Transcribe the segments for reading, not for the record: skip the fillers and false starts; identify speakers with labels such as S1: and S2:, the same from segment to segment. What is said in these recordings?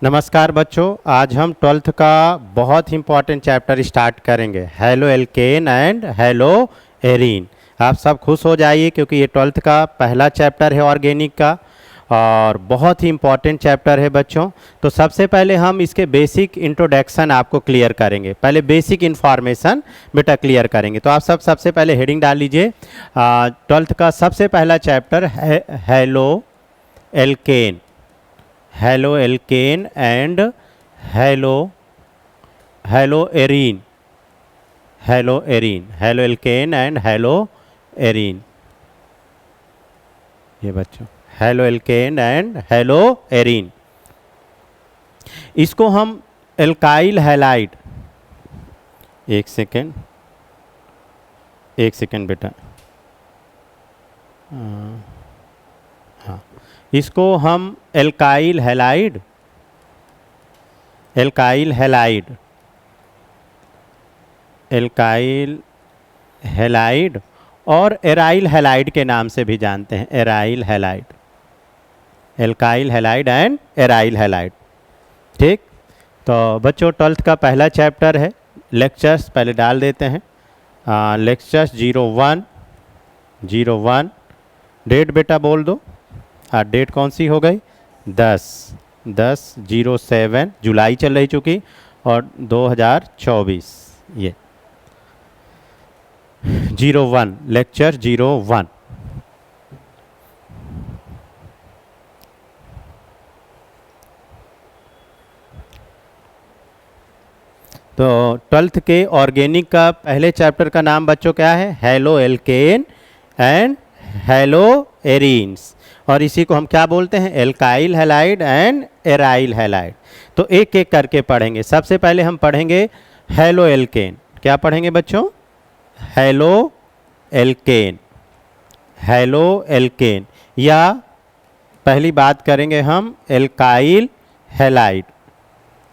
S1: नमस्कार बच्चों, आज हम 12th का बहुत ही इम्पोर्टेंट चैप्टर स्टार्ट करेंगे, halo alkane and hello arene. आप सब खुश हो जाइए क्योंकि ये 12th का पहला चैप्टर है ऑर्गेनिक का और बहुत ही इम्पोर्टेंट चैप्टर है बच्चों। तो सबसे पहले हम इसके बेसिक इंट्रोडक्शन आपको क्लियर करेंगे, पहले बेसिक इन्फॉर्मेशन बेटा क्लियर करेंगे। तो आप सबसे पहले हेडिंग डाल लीजिए, 12th का सबसे पहला चैप्टर है halo alkane, halo alkane and hello hello arene, hello arene, halo alkane and hello arene. ये बच्चों halo alkane and hello arene, इसको हम एल्काइल हैलाइड, एक सेकेंड बेटा, हाँ, इसको हम alkyl halide, alkyl halide, alkyl halide और एराइल हैलाइड के नाम से भी जानते हैं, aryl halide, alkyl halide and aryl halide. ठीक, तो बच्चों 12th का पहला चैप्टर है। लेक्चर्स पहले डाल देते हैं, लेक्चर्स 01 डेट बेटा बोल दो, डेट कौन सी हो गई, 10/10/07 जुलाई चल रही चुकी और 2024, ये 01 लेक्चर 01। तो 12th के ऑर्गेनिक का पहले चैप्टर का नाम बच्चों क्या है, halo alkane and hello arenes, और इसी को हम क्या बोलते हैं, alkyl halide and aryl halide. तो एक एक करके पढ़ेंगे। सबसे पहले हम पढ़ेंगे हेलो एल्केन। क्या पढ़ेंगे बच्चों, हेलो एल्केन, हेलो एल्केन, या पहली बात करेंगे हम एल्काइल हैलाइड,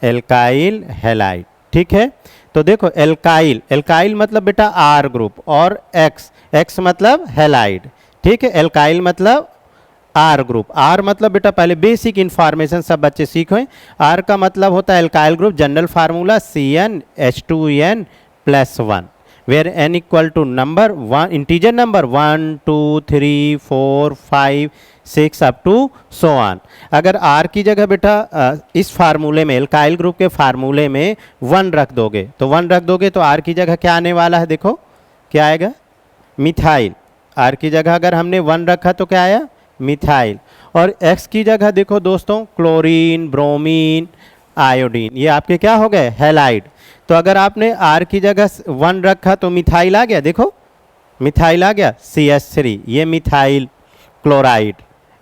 S1: एल्काइल हैलाइड। ठीक है, तो देखो एल्काइल, एल्काइल मतलब बेटा आर ग्रुप, और एक्स, एक्स मतलब हैलाइड। ठीक है, एल्काइल मतलब आर ग्रुप, आर मतलब बेटा पहले बेसिक इंफॉर्मेशन सब बच्चे सीखें। आर का मतलब होता है alkyl group, general formula CnH2n+1 where n equal to number one, integer number 1 2 3 4 5 6 up to so on. अगर R की जगह बेटा इस फार्मूले में, एल्काइल ग्रुप के फार्मूले में 1 रख दोगे, तो 1 रख दोगे तो R की जगह क्या आने वाला है, देखो क्या आएगा, मिथाइल। R की जगह अगर हमने 1 रखा तो क्या आया, मिथाइल। और X की जगह देखो दोस्तों, क्लोरीन, ब्रोमीन, आयोडीन, ये आपके क्या हो गए, हैलाइड। तो अगर आपने R की जगह 1 रखा तो मिथाइल आ गया, देखो मिथाइल आ गया, CH3, ये मिथाइल क्लोराइड।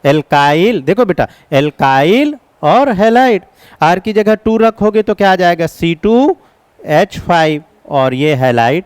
S1: एल्काइल देखो बेटा, एल्काइल और हैलाइड। R की जगह 2 रखोगे तो क्या आ जाएगा, C2H5, और ये हैलाइड।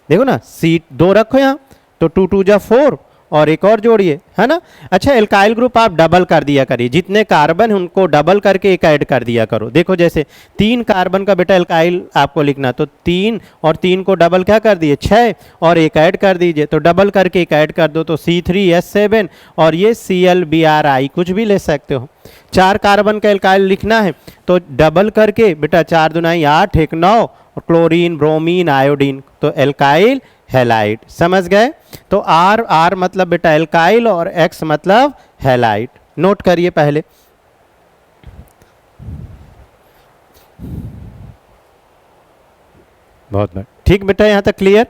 S1: देखो ना, C2 रखो यहाँ तो 2 2 जा 4, और एक और जोड़िए, है ना। अच्छा, एल्काइल ग्रुप आप डबल कर दिया करिए, जितने कार्बन उनको डबल करके एक ऐड कर दिया करो। देखो जैसे 3 कार्बन का बेटा एल्काइल आपको लिखना, तो 3 और 3 को डबल क्या कर दिए, 6, और एक ऐड कर दीजिए, तो डबल करके एक ऐड कर दो तो C3H7, और ये ClBrI कुछ भी ले सकते हो। 4 कार्बन का एल्काइल लिखना है तो डबल करके बेटा 4 दूनाई 8, 1 9, और क्लोरीन, ब्रोमीन, आयोडीन, तो एल्काइल हैलाइड। समझ गए। तो आर, आर मतलब बेटा एल्काइल और एक्स मतलब हैलाइड, नोट करिए पहले। बहुत बढ़िया, ठीक बेटा, यहां तक क्लियर।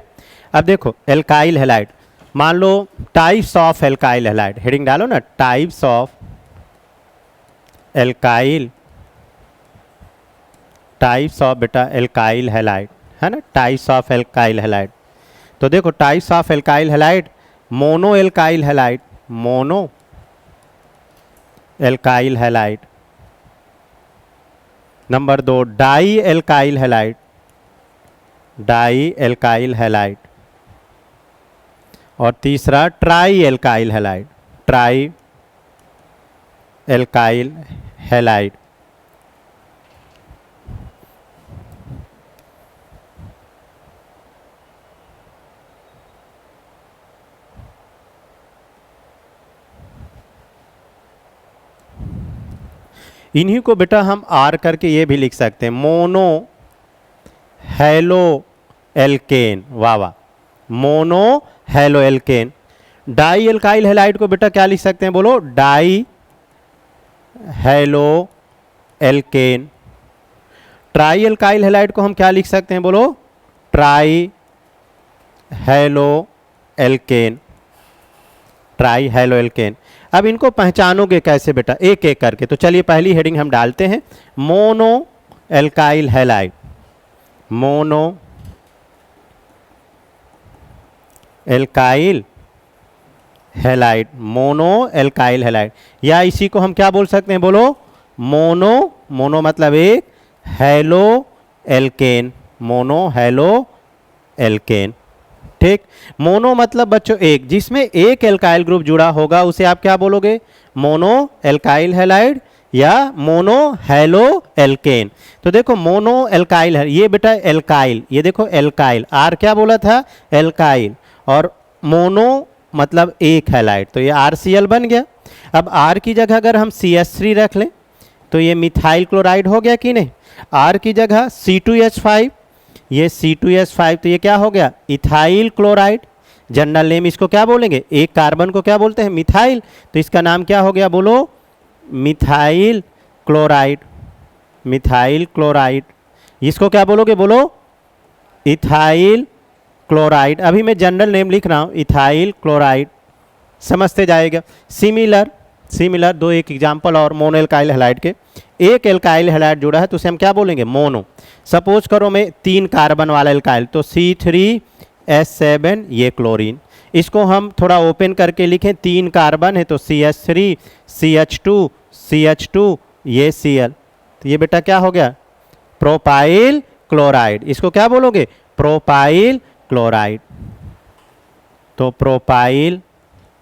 S1: अब देखो एल्काइल हैलाइड, मान लो types of alkyl halide, heading डालो ना, types of alkyl, types of बेटा एल्काइल हैलाइड, है ना, टाइप्स ऑफ एल्काइल हैलाइड। तो देखो types of alkyl halide, mono alkyl halide, mono alkyl halide. Number 2 di alkyl halide, di alkyl halide. और तीसरा tri alkyl halide, tri alkyl halide. इन्हीं को बेटा हम आर करके ये भी लिख सकते हैं, मोनो हेलो एल्केन। वाह वाह, mono halo alkane. Di alkyl halide को बेटा क्या लिख सकते हैं, बोलो, di halo alkane. Tri alkyl halide को हम क्या लिख सकते हैं, बोलो, tri halo alkane. Tri halo alkane. अब इनको पहचानोगे कैसे बेटा, एक एक करके। तो चलिए पहली हेडिंग हम डालते हैं, mono alkyl halide. Mono alkyl halide, mono alkyl halide, या इसी को हम क्या बोल सकते हैं, बोलो, मोनो, मोनो मतलब एक, halo alkane, mono halo alkene. ठीक, मोनो मतलब बच्चों एक, जिसमें एक एल्काइल ग्रुप जुड़ा होगा उसे आप क्या बोलोगे, मोनो एल्काइल हैलाइड या मोनो हेलो एल्केन। तो देखो मोनो एल्काइल है, ये बेटा एल्काइल, ये देखो एल्काइल, आर क्या बोला था, एल्काइल, और मोनो मतलब एक हैलाइड, तो ये RCl बन गया। अब आर की जगह अगर हम CH3 रख लें तो ये मिथाइल क्लोराइड हो गया कि नहीं। आर की जगह C2H5, ये C2H5, तो ये क्या हो गया, इथाइल क्लोराइड। जनरल नेम इसको क्या बोलेंगे, एक कार्बन को क्या बोलते हैं, मिथाइल, तो इसका नाम क्या हो गया, बोलो, मिथाइल क्लोराइड। मिथाइल क्लोराइड, इसको क्या बोलोगे, बोलो, इथाइल क्लोराइड। अभी मैं जनरल नेम लिख रहा हूँ, इथाइल क्लोराइड, समझते जाएगा। सिमिलर, सिमिलर दो एक एग्जाम्पल और मोनो एल्काइल हैलाइड के। एक एल्काइल हैलाइड जुड़ा है तो उसे हम क्या बोलेंगे, मोनो। सपोज करो मैं 3 कार्बन वाला एल्काइल, तो C3H7, ये क्लोरीन। इसको हम थोड़ा ओपन करके लिखें, 3 कार्बन है तो CH3, CH2, CH2, ये Cl, तो ये बेटा क्या हो गया, प्रोपाइल क्लोराइड। इसको क्या बोलोगे, प्रोपाइल क्लोराइड, तो प्रोपाइल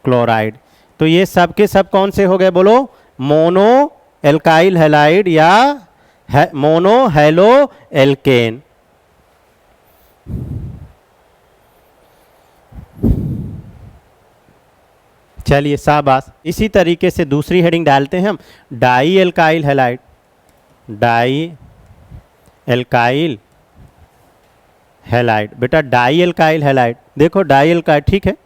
S1: क्लोराइड। तो ये सब के सब कौन से हो गए, बोलो, मोनो एल्काइल हैलाइड या मोनो हेलो एल्केन। चलिए शाबाश। इसी तरीके से दूसरी हेडिंग डालते हैं हम, di alkyl halide. Di alkyl halide, बेटा डाई एल्काइल हैलाइड, देखो डाई एल्काइल, ठीक है,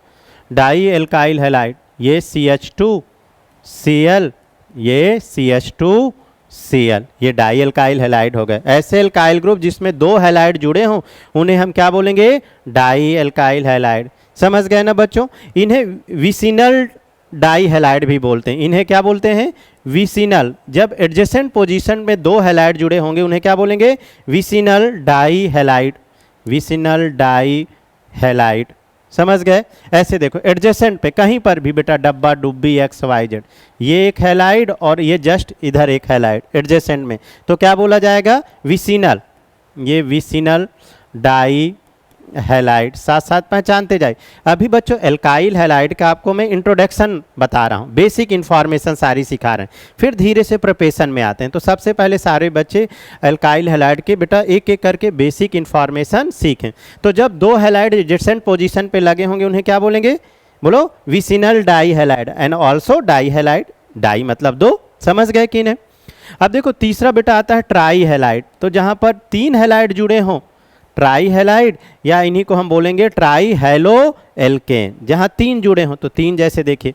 S1: डाई एल्काइल हैलाइड, ये CH2Cl, ये CH2Cl, ये डाई एल्काइल हैलाइड हो गए। ऐसे एल्काइल ग्रुप जिसमें 2 हैलाइड जुड़े हों उन्हें हम क्या बोलेंगे, डाई एल्काइल हैलाइड। समझ गए ना बच्चों। इन्हें विसिनल डाई हैलाइड भी बोलते हैं। इन्हें क्या बोलते हैं, विसिनल। जब एडजेसेंट पोजीशन में 2 हैलाइड जुड़े होंगे उन्हें क्या बोलेंगे, vicinal di halide. Vicinal di halide, समझ गए। ऐसे देखो एडजेसेंट पे कहीं पर भी बेटा डब्बा डुब्बी XYZ, ये एक हैलाइड और ये जस्ट इधर एक हैलाइड एडजेसेंट में, तो क्या बोला जाएगा, विसिनल। ये विसिनल डाई हैलाइड, साथ साथ पहचानते जाए। अभी बच्चों एल्काइल हैलाइड का आपको मैं इंट्रोडक्शन बता रहा हूँ, बेसिक इन्फॉर्मेशन सारी सिखा रहे हैं, फिर धीरे से प्रिपरेशन में आते हैं। तो सबसे पहले सारे बच्चे एल्काइल हैलाइड के बेटा एक एक करके बेसिक इन्फॉर्मेशन सीखें। तो जब 2 हैलाइड एडजेसेंट पोजीशन पे लगे होंगे उन्हें क्या बोलेंगे, बोलो, vicinal di halide and also di halide. Di मतलब 2, समझ गए कि नहीं। अब देखो तीसरा बेटा आता है ट्राई हैलाइड। तो जहाँ पर 3 हैलाइड जुड़े हों, ट्राई हैलाइड, या इन्हीं को हम बोलेंगे ट्राई हेलो एल्केन। जहाँ 3 जुड़े हों, तो 3 जैसे देखिए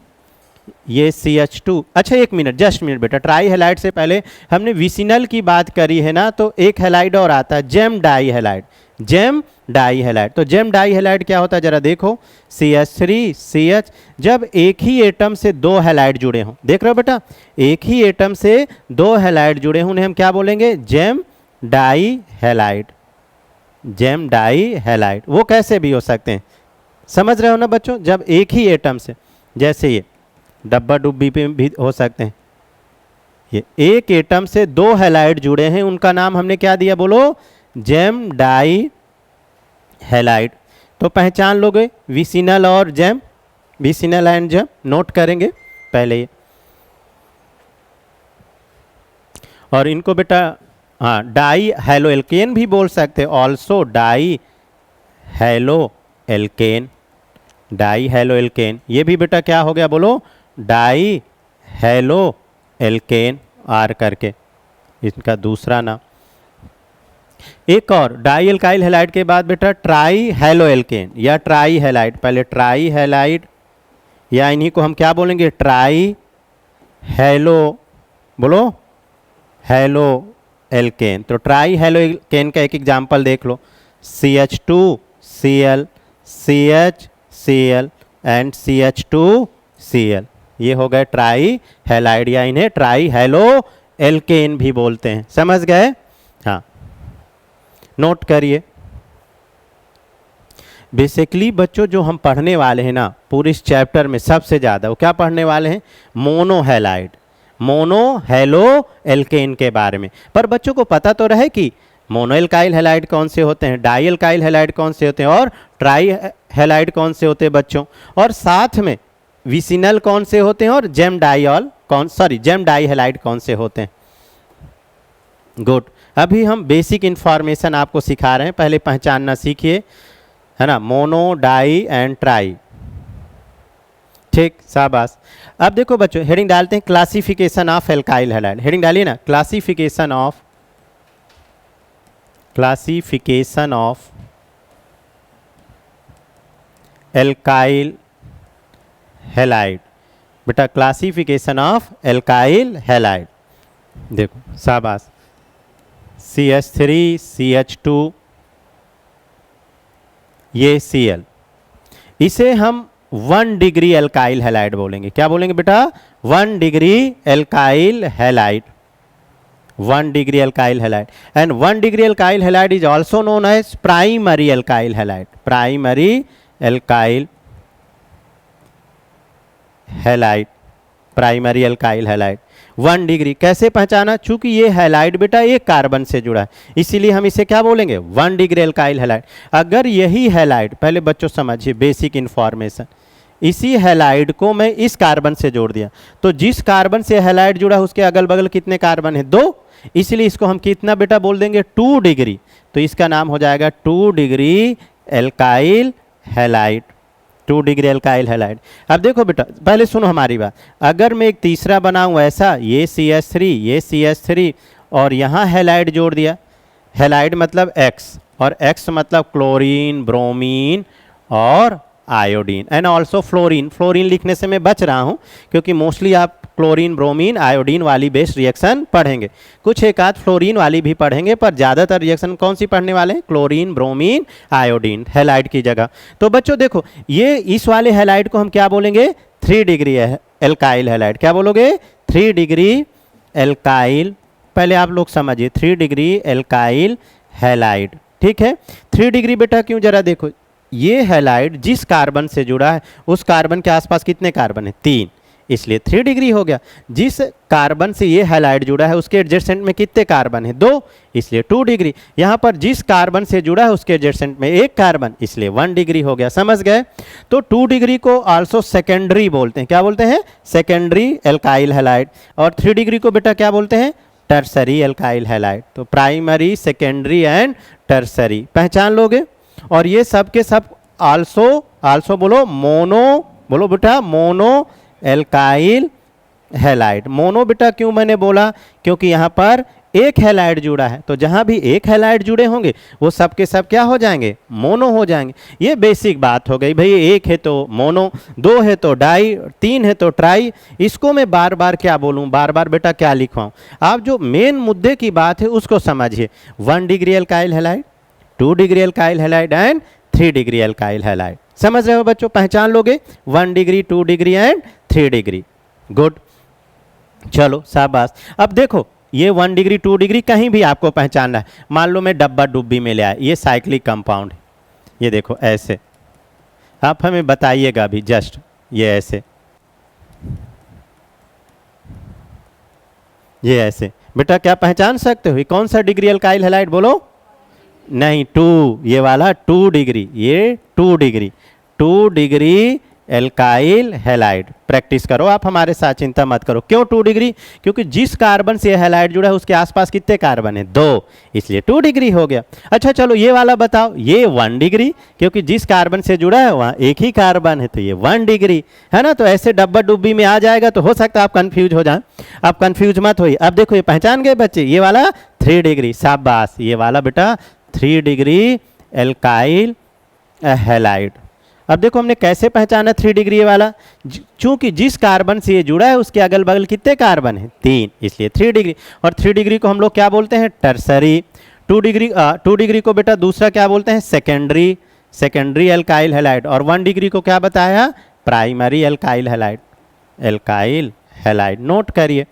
S1: ये CH2। अच्छा एक मिनट, जस्ट मिनट बेटा, ट्राई हैलाइड से पहले हमने विसिनल की बात करी है ना, तो एक हैलाइड और आता है gem di halide. Gem di halide, तो जेम डाई हैलाइड क्या होता है जरा देखो, CH3CH। जब एक ही एटम से 2 हैलाइड जुड़े हों, देख रहे हो बेटा, एक ही एटम से 2 हैलाइड जुड़े हों उन्हें हम क्या बोलेंगे, gem di halide. Gem di halide, वो कैसे भी हो सकते हैं, समझ रहे हो ना बच्चों। जब एक ही एटम से, जैसे ये डब्बा डुब्बी पे भी हो सकते हैं, ये एक एटम से 2 हैलाइड जुड़े हैं, उनका नाम हमने क्या दिया, बोलो, जेम डाई हैलाइड। तो पहचान लोगे विसिनल और gem, vicinal and gem, note करेंगे पहले ये। और इनको बेटा हाँ डाई हेलो एल्केन भी बोल सकते हैं, also die halo alkane. Die halo alkene, ये भी बेटा क्या हो गया, बोलो, डाई हेलो एल्केन, आर करके। इनका दूसरा नाम। एक और डाई एल्काइल हैलाइड के बाद बेटा ट्राई हेलो एल्केन या ट्राई हैलाइड। पहले ट्राई हैलाइड या इन्हीं को हम क्या बोलेंगे, ट्राई हेलो, बोलो हेलो एल्केन। तो ट्राई हेलो एल्केन का एक एग्जाम्पल देख लो, CH2Cl, CHCl एंड CH2Cl, ये हो गए ट्राई हैलाइड या इन्हें ट्राई हेलो एल्केन भी बोलते हैं। समझ गए? हाँ, नोट करिए। बेसिकली बच्चों जो हम पढ़ने वाले हैं ना पूरे इस चैप्टर में सबसे ज़्यादा वो क्या पढ़ने वाले हैं, mono halide, mono halo alkene के बारे में। पर बच्चों को पता तो रहे कि मोनो एल्काइल हैलाइड कौन से होते हैं, डाई एल्काइल हैलाइड कौन से होते हैं और ट्राई हैलाइड कौन से होते हैं बच्चों, और साथ में विसिनल कौन से होते हैं और जेम डाई हैलाइड कौन से होते हैं। गुड। अभी हम बेसिक इन्फॉर्मेशन आपको सिखा रहे हैं, पहले पहचानना सीखिए, है ना, मोनो, डाई एंड ट्राई। ठीक, शाबाश। अब देखो बच्चों हेडिंग डालते हैं classification of alkyl halide. Heading डालिए ना, क्लासिफिकेशन ऑफ एल्काइल हैलाइड। बेटा क्लासिफिकेशन ऑफ एल्काइल हैलाइड देखो, शाबाश। CH3, CH2, ये Cl, इसे हम 1 डिग्री एल्काइल हैलाइड बोलेंगे। क्या बोलेंगे बेटा? 1 degree alkyl halide, 1 degree alkyl halide. And 1 degree alkyl halide is also known as primary alkyl halide, primary alkyl halide, primary alkyl halide. 1 degree कैसे पहचाना? चूंकि ये हैलाइड बेटा एक कार्बन से जुड़ा है, इसीलिए हम इसे क्या बोलेंगे, 1 डिग्री एल्काइल हैलाइड। अगर यही हैलाइड, पहले बच्चों समझिए बेसिक इंफॉर्मेशन, इसी हैलाइड को मैं इस कार्बन से जोड़ दिया, तो जिस कार्बन से हैलाइड जुड़ा है उसके अगल बगल कितने कार्बन है? 2, इसलिए इसको हम कितना बेटा बोल देंगे? 2 डिग्री। तो इसका नाम हो जाएगा 2 degree alkyl halide, 2 degree alkyl halide. अब देखो बेटा पहले सुनो हमारी बात, अगर मैं एक तीसरा बनाऊं ऐसा, ये CH3, ये CH3 और यहाँ हैलाइड जोड़ दिया, हैलाइड मतलब X और X मतलब क्लोरीन, ब्रोमीन और iodine and also fluorine. Fluorine लिखने से मैं बच रहा हूँ क्योंकि मोस्टली आप क्लोरीन, ब्रोमीन, आयोडीन वाली बेस्ड रिएक्शन पढ़ेंगे, कुछ एक आध फ्लोरीन वाली भी पढ़ेंगे, पर ज़्यादातर रिएक्शन कौन सी पढ़ने वाले हैं? क्लोरीन, ब्रोमीन, आयोडीन हैलाइड की जगह। तो बच्चों देखो ये इस वाले हैलाइड को हम क्या बोलेंगे? 3 डिग्री एल्काइल हैलाइड। क्या बोलोगे? 3 डिग्री एल्काइल। पहले आप लोग समझिए, 3 डिग्री एल्काइल हैलाइड। ठीक है, 3 डिग्री बेटा क्यों? जरा देखो, ये हैलाइड जिस कार्बन से जुड़ा है उस कार्बन के आसपास कितने कार्बन है? 3, इसलिए 3 डिग्री हो गया। जिस कार्बन से ये हैलाइड जुड़ा है उसके एडजेसेंट में कितने कार्बन है? 2, इसलिए 2 डिग्री। यहाँ पर जिस कार्बन से जुड़ा है उसके एडजेसेंट में 1 कार्बन, इसलिए 1 डिग्री हो गया। समझ गए? तो 2 डिग्री को आल्सो सेकेंडरी बोलते हैं। क्या बोलते हैं? Secondary alkyl halide. और 3 डिग्री को बेटा क्या बोलते हैं? Tertiary alkyl halide. तो प्राइमरी, सेकेंडरी एंड टर्सरी पहचान लोगे। और ये सब के सब आल्सो बोलो मोनो, बोलो बेटा मोनो एल्काइल हैलाइड। मोनो बेटा क्यों मैंने बोला? क्योंकि यहाँ पर एक हैलाइड जुड़ा है, तो जहाँ भी एक हैलाइड जुड़े होंगे वो सब के सब क्या हो जाएंगे? मोनो हो जाएंगे। ये बेसिक बात हो गई भाई, 1 है तो मोनो, 2 है तो डाई, 3 है तो ट्राई। इसको मैं बार बार क्या बोलूँ, बार बार बेटा क्या लिखवाऊँ? आप जो मेन मुद्दे की बात है उसको समझिए। 1 degree alkyl halide, 2 degree alkyl halide and 3 degree alkyl halide. समझ रहे हो बच्चों? पहचान लोगे 1 degree, 2 degree and 3 degree. Good, चलो शाबाश। अब देखो ये 1 डिग्री, 2 डिग्री कहीं भी आपको पहचानना है। मान लो मैं डब्बा डुब्बी में ले आया, ये साइक्लिक कंपाउंड है, ये देखो ऐसे, आप हमें बताइएगा अभी जस्ट, ये ऐसे, ये ऐसे। बेटा क्या पहचान सकते हो? ये कौन सा डिग्री एल्काइल हैलाइड? बोलो। नहीं, 2, ये वाला 2 डिग्री, ये 2 degree, 2 degree alkyl halide. Practice करो आप हमारे साथ, चिंता मत करो। क्यों 2 डिग्री? क्योंकि जिस कार्बन से हैलाइड जुड़ा है उसके आसपास कितने कार्बन है? 2, इसलिए 2 डिग्री हो गया। अच्छा चलो ये वाला बताओ, ये 1 डिग्री, क्योंकि जिस कार्बन से जुड़ा है वहाँ एक ही कार्बन है, तो ये 1 डिग्री है ना। तो ऐसे डब्बा डुब्बी में आ जाएगा तो हो सकता है आप कंफ्यूज हो जाए। आप कंफ्यूज मत होइए। अब देखो ये पहचान गए बच्चे, ये वाला 3 डिग्री, शाबाश। ये वाला बेटा 3 डिग्री एल्काइल हैलाइड। अब देखो हमने कैसे पहचाना 3 डिग्री वाला, चूंकि जिस कार्बन से ये जुड़ा है उसके अगल बगल कितने कार्बन हैं? 3, इसलिए 3 डिग्री। और 3 डिग्री को हम लोग क्या बोलते हैं? टर्सरी। 2 डिग्री को बेटा दूसरा क्या बोलते हैं? Secondary, secondary alkyl halide. और 1 डिग्री को क्या बताया? Primary alkyl halide, alkyl halide. Note करिए।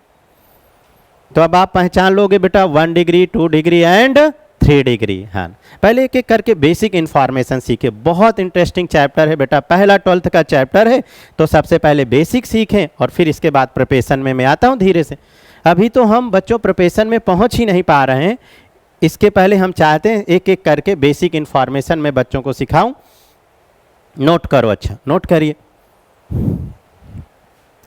S1: तो अब आप पहचान लोगे बेटा 1 डिग्री, 2 डिग्री एंड 3 डिग्री। हाँ, पहले एक एक करके बेसिक इन्फॉर्मेशन सीखे। बहुत इंटरेस्टिंग चैप्टर है बेटा, पहला 12th का चैप्टर है, तो सबसे पहले बेसिक सीखें और फिर इसके बाद प्रिपरेशन में मैं आता हूँ धीरे से। अभी तो हम बच्चों प्रिपरेशन में पहुँच ही नहीं पा रहे हैं, इसके पहले हम चाहते हैं एक एक करके बेसिक इन्फॉर्मेशन में बच्चों को सिखाऊं। नोट करो, अच्छा नोट करिए।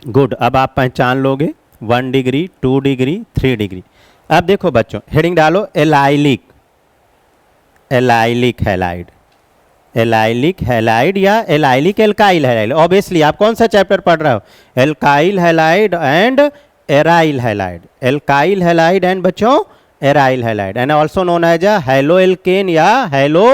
S1: गुड, अब आप पहचान लोगे 1 डिग्री, 2 डिग्री, 3 डिग्री। अब देखो बच्चों, हेडिंग डालो allylic, allylic halide, allylic halide या एलाइलिक एल्काइल हैलाइड। ऑब्वियसली आप कौन सा चैप्टर पढ़ रहे हो? Alkyl halide and aryl halide, alkyl halide and बच्चों aryl halide, and also known as a halo alkane या हैलो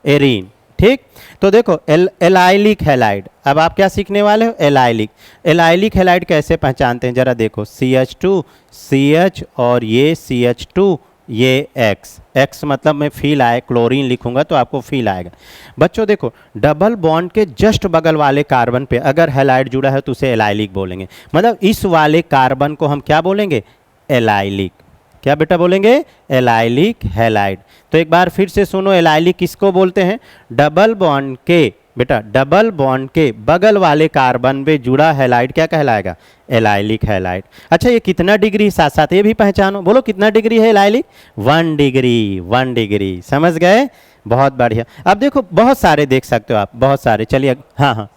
S1: एरीन। ठीक, तो देखो एलाइलिक हैलाइड। अब आप क्या सीखने वाले हो? एलाइलिक। एलाइलिक हैलाइड कैसे पहचानते हैं जरा देखो, CH2 CH और ये CH2 ये X, X मतलब मैं फील आए, क्लोरीन लिखूंगा तो आपको फील आएगा। बच्चों देखो, डबल बॉन्ड के जस्ट बगल वाले कार्बन पे अगर हैलाइड जुड़ा है तो उसे एलाइलिक बोलेंगे। मतलब इस वाले कार्बन को हम क्या बोलेंगे? एलाइलिक। क्या बेटा बोलेंगे? Allylic halide. तो एक बार फिर से सुनो, एलाइलिक किसको बोलते हैं? डबल बॉन्ड के, बेटा डबल बॉन्ड के बगल वाले कार्बन पे जुड़ा हैलाइड क्या कहलाएगा? Allylic halide. अच्छा ये कितना डिग्री, साथ साथ ये भी पहचानो, बोलो कितना डिग्री है एलाइलिक? 1 degree, 1 degree. समझ गए? बहुत बढ़िया। अब देखो बहुत सारे देख सकते हो आप, बहुत सारे। चलिए हाँ हाँ,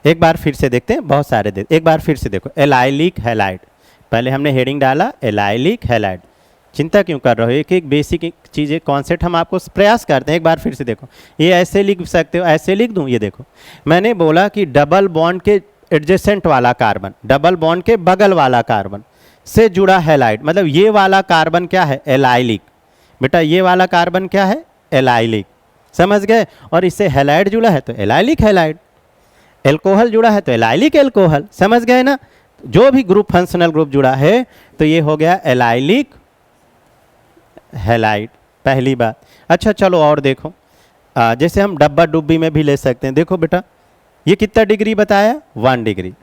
S1: एक बार फिर से देखते हैं, बहुत सारे एक बार फिर से देखो, एलाइलिक हैलाइड। पहले हमने हेडिंग डाला एलाइलिक हैलाइड। चिंता क्यों कर रहे हो? एक एक बेसिक चीज़ें कॉन्सेप्ट हम आपको प्रयास करते हैं। एक बार फिर से देखो, ये ऐसे लिख सकते हो, ऐसे लिख दूं? ये देखो, मैंने बोला कि डबल बॉन्ड के एडजेसेंट वाला कार्बन, डबल बॉन्ड के बगल वाला कार्बन से जुड़ा हैलाइड, मतलब ये वाला कार्बन क्या है? एलाइलिक। बेटा ये वाला कार्बन क्या है? एलाइलिक। समझ गए? और इससे हैलाइड जुड़ा है तो एलाइलिक हैलाइड, एल्कोहल जुड़ा है तो एलाइलिक एल्कोहल। समझ गए ना? जो भी ग्रुप फंक्शनल ग्रुप जुड़ा है तो ये हो गया एलाइलिक हैलाइड, पहली बात। अच्छा चलो और देखो, जैसे हम डब्बा डुब्बी में भी ले सकते हैं। देखो बेटा ये कितना डिग्री बताया? 1 डिग्री।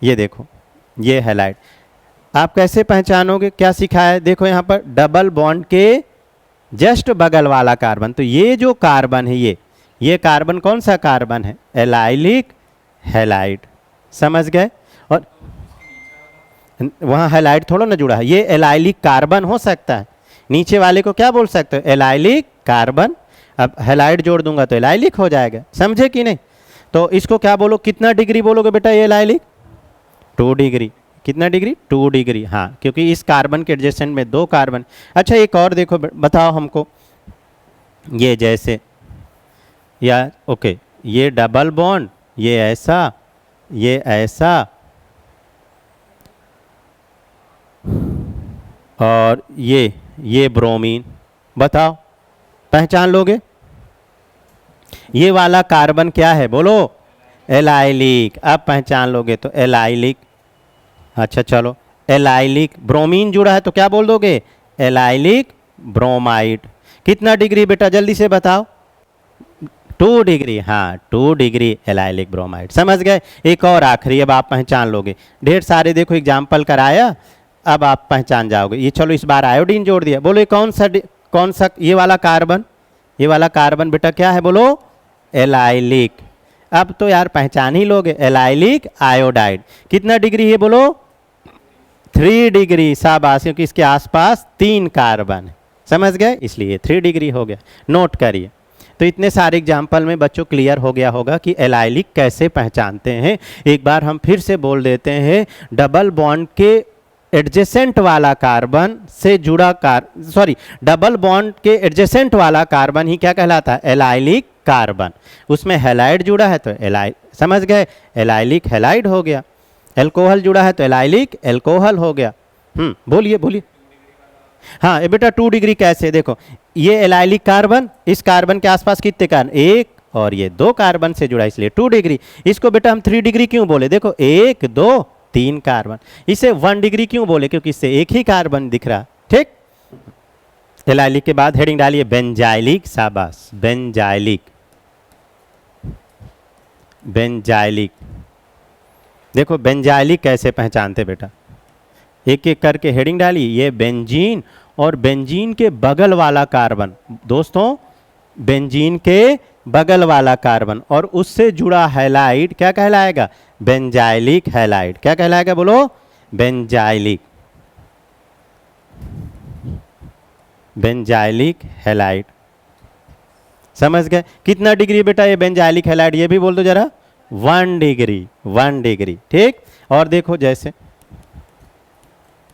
S1: ये देखो ये हैलाइड। आप कैसे पहचानोगे? क्या सिखाया है? देखो यहाँ पर डबल बॉन्ड के जस्ट बगल वाला कार्बन, तो ये जो कार्बन है ये कार्बन कौन सा कार्बन है? Allylic halide. समझ गए? और वहाँ हैलाइड थोड़ा ना जुड़ा है, ये एलाइलिक कार्बन हो सकता है। नीचे वाले को क्या बोल सकते हो? Allylic carbon. अब हैलाइड जोड़ दूंगा तो एलाइलिक हो जाएगा। समझे कि नहीं? तो इसको क्या बोलो, कितना डिग्री बोलोगे बेटा ये एलाइलिक? 2 डिग्री। कितना डिग्री? 2 डिग्री। हाँ, क्योंकि इस कार्बन के एडजेसेंट में 2 कार्बन। अच्छा एक और देखो, बताओ हमको, ये जैसे या ओके, ये डबल बॉन्ड, ये ऐसा, ये ऐसा, और ये ब्रोमीन। बताओ पहचान लोगे? ये वाला कार्बन क्या है बोलो? एलाइलिक। अब पहचान लोगे तो एलाइलिक। अच्छा चलो, एलाइलिक ब्रोमीन जुड़ा है तो क्या बोल दोगे? Allylic bromide. कितना डिग्री बेटा जल्दी से बताओ? 2 डिग्री। हाँ 2 डिग्री एलाइलिक ब्रोमाइड। समझ गए? एक और आखिरी, अब आप पहचान लोगे। ढेर सारे देखो एग्जाम्पल कराया, अब आप पहचान जाओगे। ये चलो इस बार आयोडीन जोड़ दिया। बोलो ये कौन सा ये वाला कार्बन, ये वाला कार्बन बेटा क्या है बोलो? एलाइलिक। अब तो यार पहचान ही लोगे, एलाइलिक आयोडाइड। कितना डिग्री है बोलो? 3 डिग्री। शाबाश, क्योंकि इसके आसपास 3 कार्बन है। समझ गए? इसलिए 3 डिग्री हो गया। नोट करिए। तो इतने सारे एग्जाम्पल में बच्चों क्लियर हो गया होगा कि एलाइलिक कैसे पहचानते हैं। एक बार हम फिर से बोल देते हैं, डबल बॉन्ड के एडजेसेंट वाला कार्बन से जुड़ा डबल बॉन्ड के एडजेसेंट वाला कार्बन ही क्या कहलाता है? Allylic carbon. उसमें हैलाइड जुड़ा है तो एलाइल, समझ गए, एलाइलिक हैलाइड हो गया। एल्कोहल जुड़ा है तो एलाइलिक एल्कोहल हो गया। बोलिए बोलिए। हाँ ये बेटा 2 डिग्री कैसे? देखो ये एलाइलिक कार्बन, इस कार्बन के आसपास कितने कार्बन? 1 और ये 2 कार्बन से जुड़ा, इसलिए 2 डिग्री। इसको बेटा हम 3 डिग्री क्यों बोले? देखो 1 2 3 कार्बन। इसे 1 डिग्री क्यों बोले? क्योंकि इससे एक ही कार्बन दिख रहा। ठीक, एलाइलिक के बाद हेडिंग डालिए बेंजाइलिक। शाबाश, बेंजाइलिक। बेंजाइलिक, देखो बेंजाइलिक कैसे पहचानते बेटा? एक एक करके हेडिंग डालिए। ये बेंजीन और बेंजीन के बगल वाला कार्बन, दोस्तों बेंजीन के बगल वाला कार्बन और उससे जुड़ा हैलाइड क्या कहलाएगा? Benzylic halide. क्या कहलाएगा बोलो? Benzylic, benzylic halide. समझ गए? कितना डिग्री बेटा ये बेंजाइलिक हैलाइड? ये भी बोल दो जरा। 1 डिग्री, 1 डिग्री। ठीक, और देखो जैसे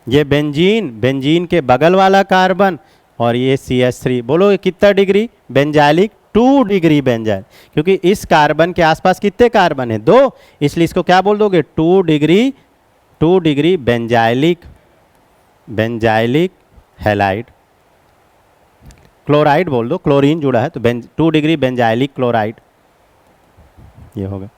S1: ये बेंजीन, बेंजीन के बगल वाला कार्बन और ये CH3, बोलो ये कितना डिग्री? बेंजाइलिक 2 डिग्री बेंजाइल, क्योंकि इस कार्बन के आसपास कितने कार्बन है? 2, इसलिए इसको क्या बोल दोगे? 2 degree, 2 degree benzylic, benzylic halide. Chloride बोल दो, क्लोरीन जुड़ा है तो 2 डिग्री बेंजाइलिक क्लोराइड, ये होगा।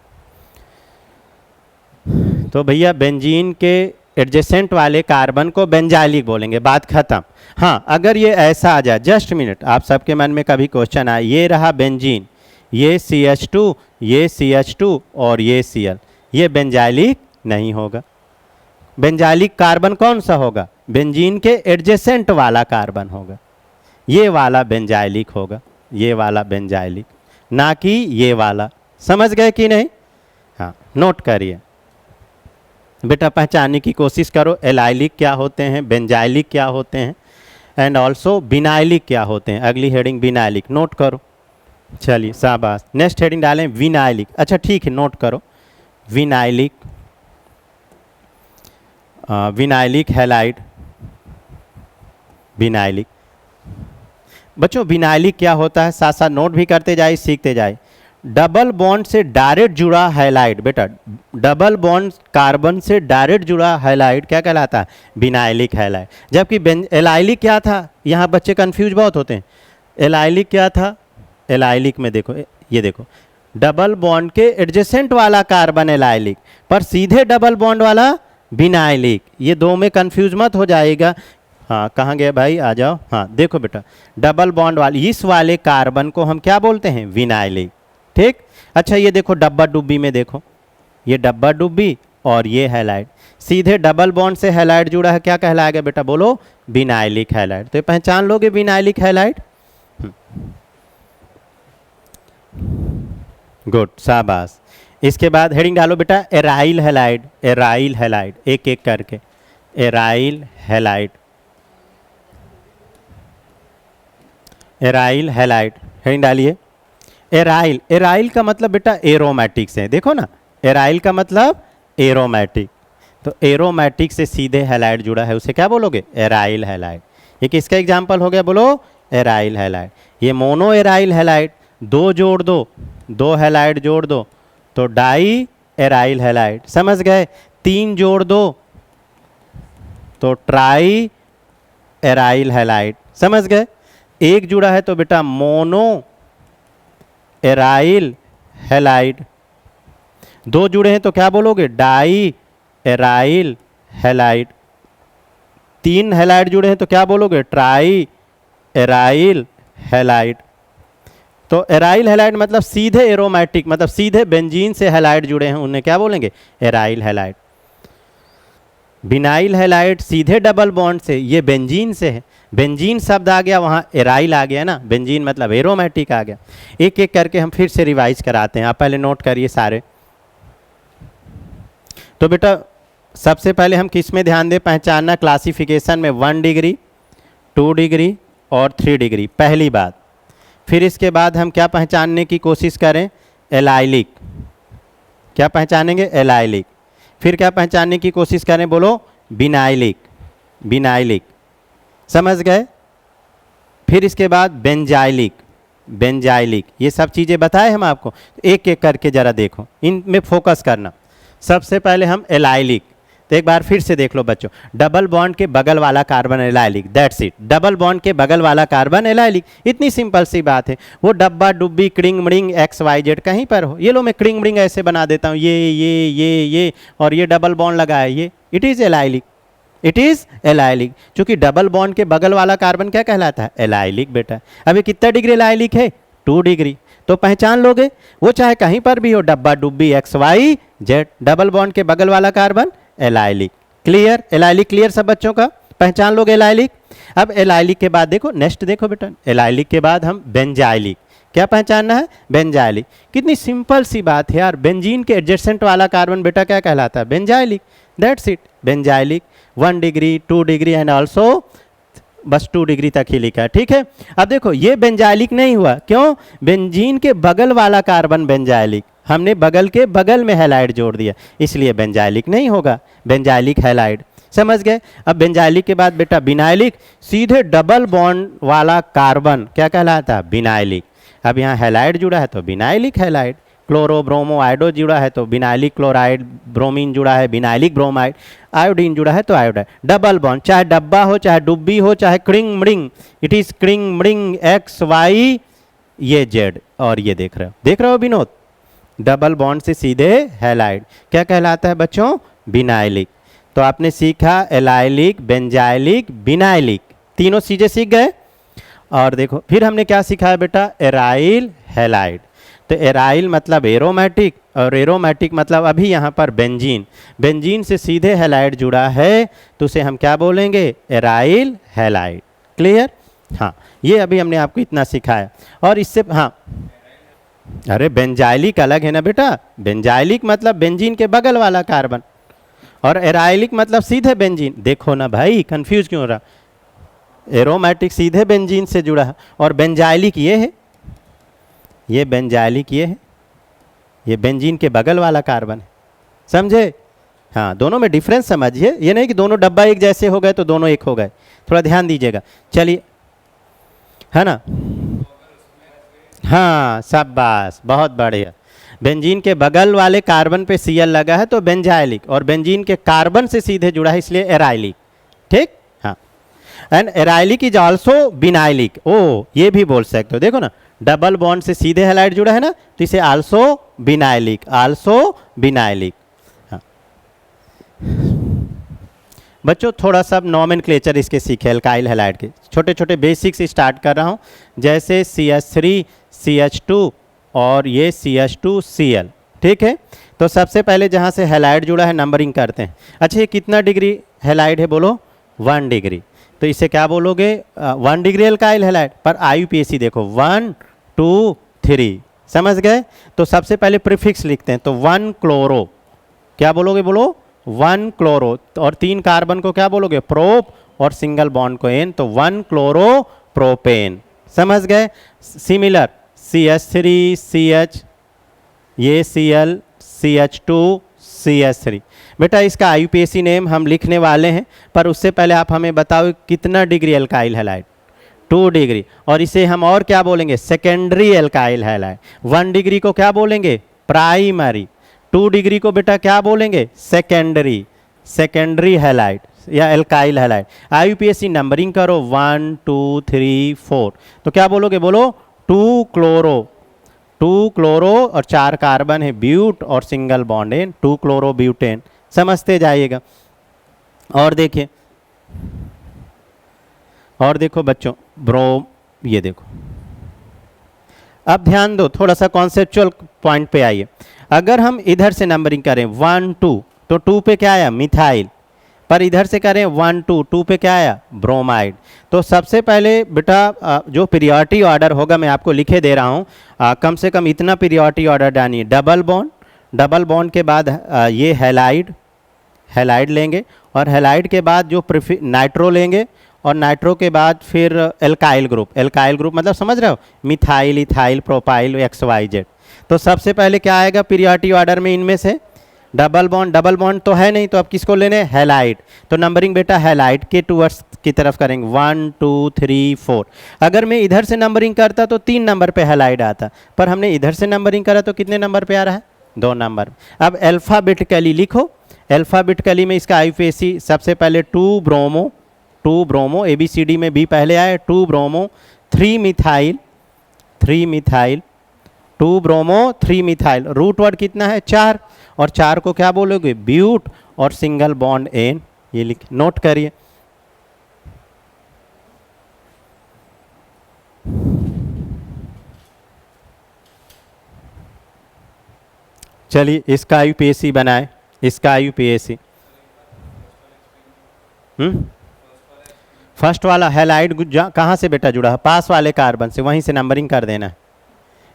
S1: तो भैया बेंजीन के एडजेसेंट वाले कार्बन को बेंजाइलिक बोलेंगे, बात खत्म। हाँ, अगर ये ऐसा आ जाए, जस्ट मिनट, आप सबके मन में कभी क्वेश्चन आए, ये रहा बेंजीन, ये CH2, ये CH2 और ये Cl, ये बेंजाइलिक नहीं होगा। बेंजाइलिक कार्बन कौन सा होगा? बेंजीन के एडजेसेंट वाला कार्बन होगा, ये वाला बेंजाइलिक होगा, ये वाला बेंजाइलिक, ना कि ये वाला। समझ गए कि नहीं? हाँ, नोट करिए बेटा, पहचानने की कोशिश करो एलाइलिक क्या होते हैं, बेंजाइलिक क्या होते हैं, एंड ऑल्सो बिनाइलिक क्या होते हैं। अगली हेडिंग बिनाइलिक, नोट करो। चलिए शाबाश, नेक्स्ट हेडिंग डालें विनाइलिक। अच्छा ठीक है, नोट करो विनाइलिक, विनाइलिक हैलाइड, विनाइलिक। बच्चों विनाइलिक क्या होता है? साथ साथ नोट भी करते जाए, सीखते जाए। डबल बॉन्ड से डायरेक्ट जुड़ा हैलाइड, बेटा डबल बॉन्ड कार्बन से डायरेक्ट जुड़ा हैलाइड क्या कहलाता है? Vinylic halide. जबकि एलाइलिक क्या था? यहाँ बच्चे कंफ्यूज बहुत होते हैं। एलाइलिक क्या था? एलाइलिक में देखो, ये देखो, डबल बॉन्ड के एडजेसेंट वाला कार्बन एलाइलिक, पर सीधे डबल बॉन्ड वाला विनाइलिक। ये दो में कंफ्यूज मत हो जाएगा। हाँ, कहाँ गए भाई? आ जाओ। हाँ देखो बेटा, डबल बॉन्ड वाले इस वाले कार्बन को हम क्या बोलते हैं? विनाइलिक। ठीक, अच्छा ये देखो डब्बा डुब्बी में देखो, ये डब्बा डुब्बी और ये हैलाइड, सीधे डबल बॉन्ड से हैलाइड जुड़ा है, क्या कहलाएगा बेटा? बोलो विनाइलिक हैलाइड। तो ये पहचान लोगे विनाइलिक हैलाइड। गुड, शाबाश। इसके बाद हेडिंग डालो बेटा एराइल हैलाइड, एराइल हैलाइड, एक एक करके। Aryl halide, aryl halide, heading डालिए। एराइल, एराइल का मतलब बेटा एरोमेटिक से, देखो ना, एराइल का मतलब एरोमेटिक, तो एरोमेटिक से सीधे हैलाइड जुड़ा है, उसे क्या बोलोगे? Aryl halide. ये किसका एग्जाम्पल हो गया? बोलो एराइल हैलाइड। ये मोनो एराइल हैलाइड, 2 जोड़ दो, 2 हैलाइड जोड़ दो तो डाई एराइल हैलाइड, समझ गए? 3 जोड़ दो तो ट्राई एराइल हैलाइड, समझ गए? 1 जुड़ा है तो बेटा मोनो एराइल हैलाइड, 2 जुड़े हैं तो क्या बोलोगे? डाई एराइल हैलाइड, 3 हैलाइड जुड़े हैं तो क्या बोलोगे? Try aryl halide. तो एराइल हैलाइड मतलब सीधे एरोमेटिक, मतलब सीधे बेंजीन से हैलाइड जुड़े हैं, उन्हें क्या बोलेंगे? Aryl halide. बिनाइल हैलाइड सीधे डबल बॉन्ड से, ये बेंजीन से है, बेंजीन शब्द आ गया, वहाँ एराइल आ गया ना, बेंजीन मतलब एरोमेटिक आ गया। एक एक करके हम फिर से रिवाइज कराते हैं, आप पहले नोट करिए सारे। तो बेटा सबसे पहले हम किस में ध्यान दें? पहचानना क्लासिफिकेशन में 1 डिग्री, 2 डिग्री और 3 डिग्री, पहली बात। फिर इसके बाद हम क्या पहचानने की कोशिश करें, एलाइलिक। क्या पहचानेंगे, एलाइलिक। फिर क्या पहचानने की कोशिश करें, बोलो, बिनाइलिक। बिनाइलिक, समझ गए। फिर इसके बाद बेंजाइलिक। बेंजाइलिक, ये सब चीज़ें बताए हम आपको, एक एक करके ज़रा देखो, इनमें फोकस करना। सबसे पहले हम एलाइलिक, तो एक बार फिर से देख लो बच्चों, डबल बॉन्ड के बगल वाला carbon allylic, that's it. Double bond के बगल वाला कार्बन एलाइलिक, इतनी सिंपल सी बात है। वो डब्बा डुब्बी क्रिंग मड़िंग एक्स वाई जेड कहीं पर हो, ये लो मैं क्रिंग मड़िंग ऐसे बना देता हूँ, ये और ये डबल बॉन्ड लगा है, ये it is allylic. It is allylic. चूंकि डबल बॉन्ड के बगल वाला कार्बन क्या कहलाता है, एलाइलिक बेटा। अभी कितना डिग्री एलाइलिक है, 2 डिग्री। तो पहचान लोगे, वो चाहे कहीं पर भी हो, डब्बा डुब्बी X Y Z, double bond के बगल वाला carbon allylic. Clear, allylic clear सब बच्चों का, पहचान लोगे एलाइलिक। अब एलाइलिक के बाद देखो, नेक्स्ट देखो बेटा, एलाइलिक के बाद हम बेंजाइलिक। क्या पहचानना है, बेंजाइलिक। कितनी सिंपल सी बात है यार, बेंजीन के एडजेसेंट वाला कार्बन बेटा क्या कहलाता है, benzylic. That's it, benzylic. 1 degree, 2 degree and also बस 2 डिग्री तक ही लिखा है, ठीक है। अब देखो ये बेंजाइलिक नहीं हुआ, क्यों, बेंजीन के बगल वाला कार्बन बेंजाइलिक, हमने बगल के बगल में हैलाइड जोड़ दिया, इसलिए बेंजाइलिक नहीं होगा, बेंजाइलिक हैलाइड। समझ गए। अब बेंजाइलिक के बाद बेटा बिनाइलिक, सीधे डबल बॉन्ड वाला कार्बन क्या कहलाता है, बिनाइलिक। अब यहाँ हैलाइड जुड़ा है तो vinylic halide, chloro bromo iodo जुड़ा है तो बिनाइलिक क्लोराइड, ब्रोमीन जुड़ा है बिनाइलिक ब्रोमाइड, आयोडीन जुड़ा है तो आयोडाइड। डबल बॉन्ड, चाहे डब्बा हो, चाहे डुब्बी हो, चाहे क्रिंग मड़िंग, इट इज क्रिंग मड़िंग एक्स वाई ये जेड। और ये देख रहे हो विनोद, डबल बॉन्ड से सीधे हैलाइड क्या कहलाता है बच्चों, बिनाइलिक। तो आपने सीखा एलाइलिक, बेंजाइलिक, बिनाइलिक, तीनों चीजें सीख गए। और देखो फिर हमने क्या सीखा है बेटा, एराइल हैलाइड। तो एराइल मतलब एरोमेटिक, और एरोमेटिक मतलब अभी यहाँ पर बेंजीन, बेंजीन से सीधे हैलाइड जुड़ा है तो उसे हम क्या बोलेंगे, एराइल हैलाइड। क्लियर। हाँ, ये अभी हमने आपको इतना सिखाया। और इससे हाँ, अरे बेंजाइलिक अलग है ना बेटा, बेंजाइलिक मतलब बेंजीन के बगल वाला कार्बन, और एराइलिक मतलब सीधे बेंजीन। देखो ना भाई, कंफ्यूज क्यों हो रहा, एरोमेटिक सीधे बेंजीन से जुड़ा है, और बेंजाइलिक ये है, ये बेंजाइलिक ये है, ये बेंजीन के बगल वाला कार्बन है। समझे। हाँ, दोनों में डिफरेंस समझिए, ये नहीं कि दोनों डब्बा एक जैसे हो गए तो दोनों एक हो गए, थोड़ा ध्यान दीजिएगा। चलिए, है ना, हाँ शाबाश, बहुत बढ़िया। बेंजीन के बगल वाले कार्बन पे Cl लगा है तो बेंजाइलिक, और बेंजीन के कार्बन से सीधे जुड़ा है इसलिए एराइलिक। ठीक। हाँ, एंड एराइलिक इज आल्सो बिनाइलिक। ओ, ये भी बोल सकते हो, देखो ना, डबल बॉन्ड से सीधे हैलाइड जुड़ा है ना, तो इसे आल्सो बिनाइलिक, आल्सो बिनाइलिक। हाँ बच्चों, थोड़ा सा नॉमेनक्लेचर इसके सीखे एल्काइल हैलाइड के, छोटे छोटे बेसिक्स स्टार्ट कर रहा हूँ। जैसे CH3 CH2 और ये CH2Cl। ठीक है। तो सबसे पहले जहाँ से हैलाइड जुड़ा है नंबरिंग करते हैं। अच्छा, ये कितना डिग्री हैलाइड है, बोलो, 1 डिग्री। तो इसे क्या बोलोगे, 1 डिग्री एल्काइल हैलाइड। पर IUPAC देखो 1 2 3, समझ गए। तो सबसे पहले प्रीफिक्स लिखते हैं, तो 1 क्लोरो, क्या बोलोगे, बोलो 1 क्लोरो, और 3 कार्बन को क्या बोलोगे, प्रोप, और सिंगल बॉन्ड को एन, तो 1 क्लोरो प्रोपेन। समझ गए। सिमिलर CH3 CH, ये Cl CH2 CH3। बेटा इसका IUPAC नेम हम लिखने वाले हैं, पर उससे पहले आप हमें बताओ कितना डिग्री एल्काइल हैलाइड, 2 डिग्री। और इसे हम और क्या बोलेंगे, सेकेंडरी एल्काइल हैलाइड। 1 डिग्री को क्या बोलेंगे, प्राइमरी। 2 डिग्री को बेटा क्या बोलेंगे, सेकेंडरी, सेकेंडरी हैलाइड या एल्काइल हैलाइड। IUPAC नंबरिंग करो 1 2 3 4, तो क्या बोलोगे, बोलो 2 क्लोरो, 2 क्लोरो, और 4 कार्बन है ब्यूट, और सिंगल बॉन्ड है 2 क्लोरो ब्यूटेन। समझते जाइएगा। और देखिए, और देखो बच्चों, ब्रोम, ये देखो, अब ध्यान दो, थोड़ा सा कॉन्सेप्चुअल पॉइंट पे आइए। अगर हम इधर से नंबरिंग करें 1 2, तो 2 पे क्या आया, मिथाइल। पर इधर से करें 1 2, 2 पे क्या आया, ब्रोमाइड। तो सबसे पहले बेटा जो पीरियोडिक ऑर्डर होगा मैं आपको लिखे दे रहा हूँ, कम से कम इतना पीरियोडिक ऑर्डर डालिए। डबल बॉन्ड, डबल बॉन्ड के बाद ये हैलाइड, हैलाइड लेंगे, और हैलाइड के बाद जो नाइट्रो लेंगे, और नाइट्रो के बाद फिर एल्काइल ग्रुप। एल्काइल ग्रुप मतलब समझ रहे हो, मिथाइल, इथाइल, प्रोपाइल, XYZ। तो सबसे पहले क्या आएगा पीरियोडिक ऑर्डर में इनमें से? Double bond. डबल बॉन्ड तो है नहीं, तो अब किसको लेने? हैलाइड। तो नंबरिंग बेटा हैलाइड के टूवर्ड्स की तरफ करेंगे, 1 2 3 4। अगर मैं इधर से नंबरिंग करता तो 3 नंबर पे हैलाइड आता, पर हमने इधर से नंबरिंग करा तो कितने नंबर पे आ रहा है? 2 नंबर। अब अल्फ़ाबेटिकली लिखो। अल्फ़ाबेटिकली में इसका IUPAC सबसे पहले 2 ब्रोमो, 2 ब्रोमो, ABCD में B पहले आए, 2 bromo, 3 methyl, 3 methyl, 2 bromo 3 methyl. Root word कितना है? 4, और 4 को क्या बोलोगे? ब्यूट, और सिंगल बॉन्ड एन। ये लिख नोट करिए। चलिए इसका IUPAC बनाए, इसका IUPAC। फर्स्ट वाला हैलाइड कहाँ से बेटा जुड़ा है? पास वाले कार्बन से, वहीं से नंबरिंग कर देना है।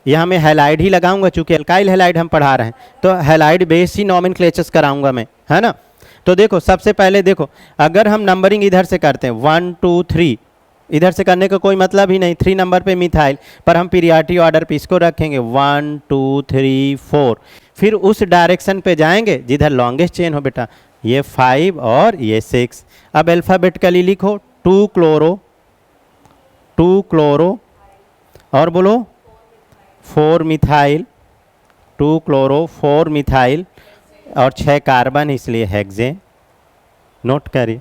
S1: यहाँ मैं हैलाइड ही लगाऊंगा, चूंकि अल्काइल हैलाइड हम पढ़ा रहे हैं, तो हैलाइड बेस ही नॉमेनक्लेचर्स कराऊंगा मैं, है ना। तो देखो सबसे पहले देखो, अगर हम नंबरिंग इधर से करते हैं 1 2 3, इधर से करने का कोई मतलब ही नहीं, 3 नंबर पे मिथाइल, पर हम पीरियोडिक ऑर्डर पे इसको रखेंगे 1 2 3 4, फिर उस डायरेक्शन पे जाएंगे जिधर लॉन्गेस्ट चेन हो बेटा, ये 5 और ये 6। अब अल्फ़ाबेटिकली लिखो, 2 क्लोरो, 2 क्लोरो, और बोलो 4 मिथाइल, 2 क्लोरो 4 मिथाइल, और 6 कार्बन, इसलिए हेक्सेन। नोट करिए।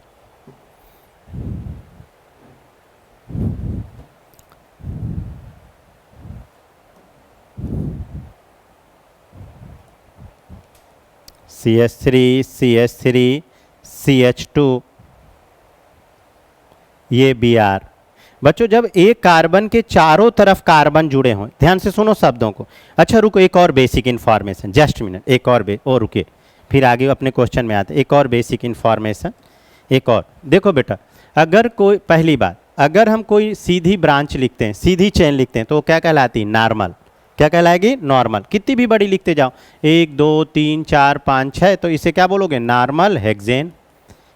S1: CH3 CH3 CH2, ये Br। बच्चों जब एक कार्बन के चारों तरफ कार्बन जुड़े हों, ध्यान से सुनो शब्दों को। अच्छा रुको, एक और बेसिक इन्फॉर्मेशन, जस्ट मिनट, एक और रुके, फिर आगे अपने क्वेश्चन में आते। एक और बेसिक इन्फॉर्मेशन, एक और देखो बेटा, अगर कोई, पहली बात, अगर हम कोई सीधी ब्रांच लिखते हैं, सीधी चेन लिखते हैं, तो वो क्या कहलाती है? नॉर्मल। क्या कहलाएगी? नॉर्मल। कितनी भी बड़ी लिखते जाओ, 1 2 3 4 5 6, तो इसे क्या बोलोगे? Normal hexane.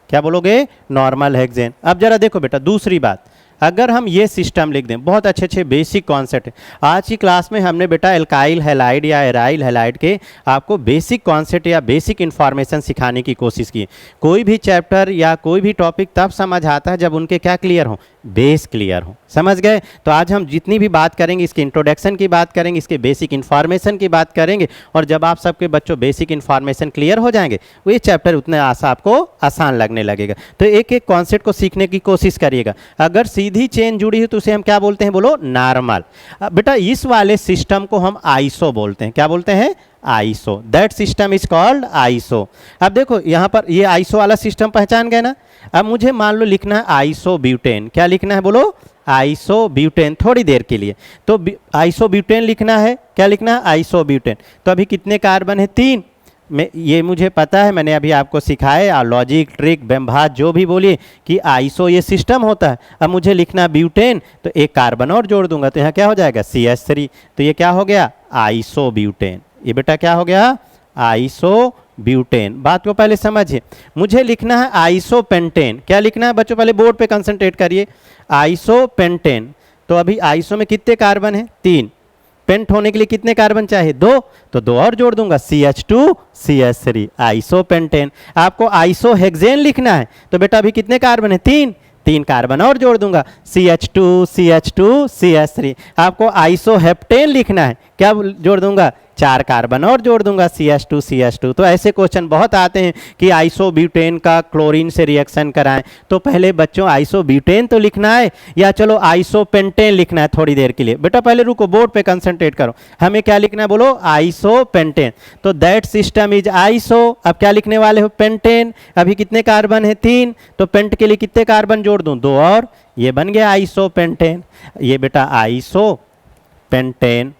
S1: क्या बोलोगे? Normal hexane. अब जरा देखो बेटा, दूसरी बात, अगर हम ये सिस्टम लिख दें, बहुत अच्छे अच्छे बेसिक कॉन्सेप्ट है। आज की क्लास में हमने बेटा एल्काइल हैलाइड या एराइल हैलाइड के आपको बेसिक कॉन्सेप्ट या बेसिक इन्फॉर्मेशन सिखाने की कोशिश की। कोई भी चैप्टर या कोई भी टॉपिक तब समझ आता है जब उनके क्या क्लियर हो? बेस क्लियर हो। समझ गए? तो आज हम जितनी भी बात करेंगे, इसके इंट्रोडक्शन की बात करेंगे, इसके बेसिक इन्फॉर्मेशन की बात करेंगे, और जब आप सबके बच्चों बेसिक इन्फॉर्मेशन क्लियर हो जाएंगे, वो ये चैप्टर उतने आपको आसान लगने लगेगा। तो एक एक कॉन्सेप्ट को सीखने की कोशिश करिएगा। अगर सीधी चेन जुड़ी है तो उसे हम क्या बोलते हैं? बोलो नॉर्मल। बेटा इस वाले सिस्टम को हम आइसो बोलते हैं। क्या बोलते हैं? Iso. That system is called iso. अब देखो यहाँ पर ये आइसो वाला सिस्टम पहचान गए ना। अब मुझे मान लो लिखना है आइसो ब्यूटेन। क्या लिखना है? बोलो आइसो ब्यूटेन, थोड़ी देर के लिए। तो आइसो ब्यूटेन लिखना है। क्या लिखना है? Iso butane. तो अभी कितने कार्बन है? 3। ये मुझे पता है, मैंने अभी आपको सिखाया, लॉजिक, ट्रिक, व्यवहार जो भी बोलिए कि आइसो ये सिस्टम होता है। अब मुझे लिखना ब्यूटेन, तो एक कार्बन और जोड़ दूंगा, तो यहाँ क्या हो जाएगा? CH3। तो ये क्या हो गया? Iso butane. ये बेटा क्या हो गया? Iso butane. बात को पहले समझिए। मुझे लिखना है आइसो पेंटेन। क्या लिखना है बच्चों? पहले बोर्ड पे कंसंट्रेट करिए। Iso pentane. तो अभी आइसो में कितने कार्बन हैं? 3। पेंट होने के लिए कितने कार्बन चाहिए? 2। तो 2 और जोड़ दूंगा, CH2 CH3, आइसो पेंटेन। आपको आइसो हेक्सेन लिखना है, तो बेटा अभी कितने कार्बन है? 3 कार्बन और जोड़ दूंगा, CH2 CH2 CH3। आपको आइसो हेप्टेन लिखना है, क्या जोड़ दूंगा? 4 कार्बन और जोड़ दूंगा, CH2 CH2। तो ऐसे क्वेश्चन बहुत आते हैं कि आइसो ब्यूटेन का क्लोरीन से रिएक्शन कराएं। तो पहले बच्चों आइसो ब्यूटेन तो लिखना है, या चलो आइसो पेंटेन लिखना है थोड़ी देर के लिए। बेटा पहले रुको, बोर्ड पे कंसंट्रेट करो। हमें क्या लिखना है? बोलो आइसो पेंटेन। तो दैट सिस्टम इज आइसो। अब क्या लिखने वाले हो? पेंटेन। अभी कितने कार्बन है? 3। तो पेंट के लिए कितने कार्बन जोड़ दूं? 2 और, ये बन गया आइसो पेंटेन। ये बेटा आइसो पेंटेन।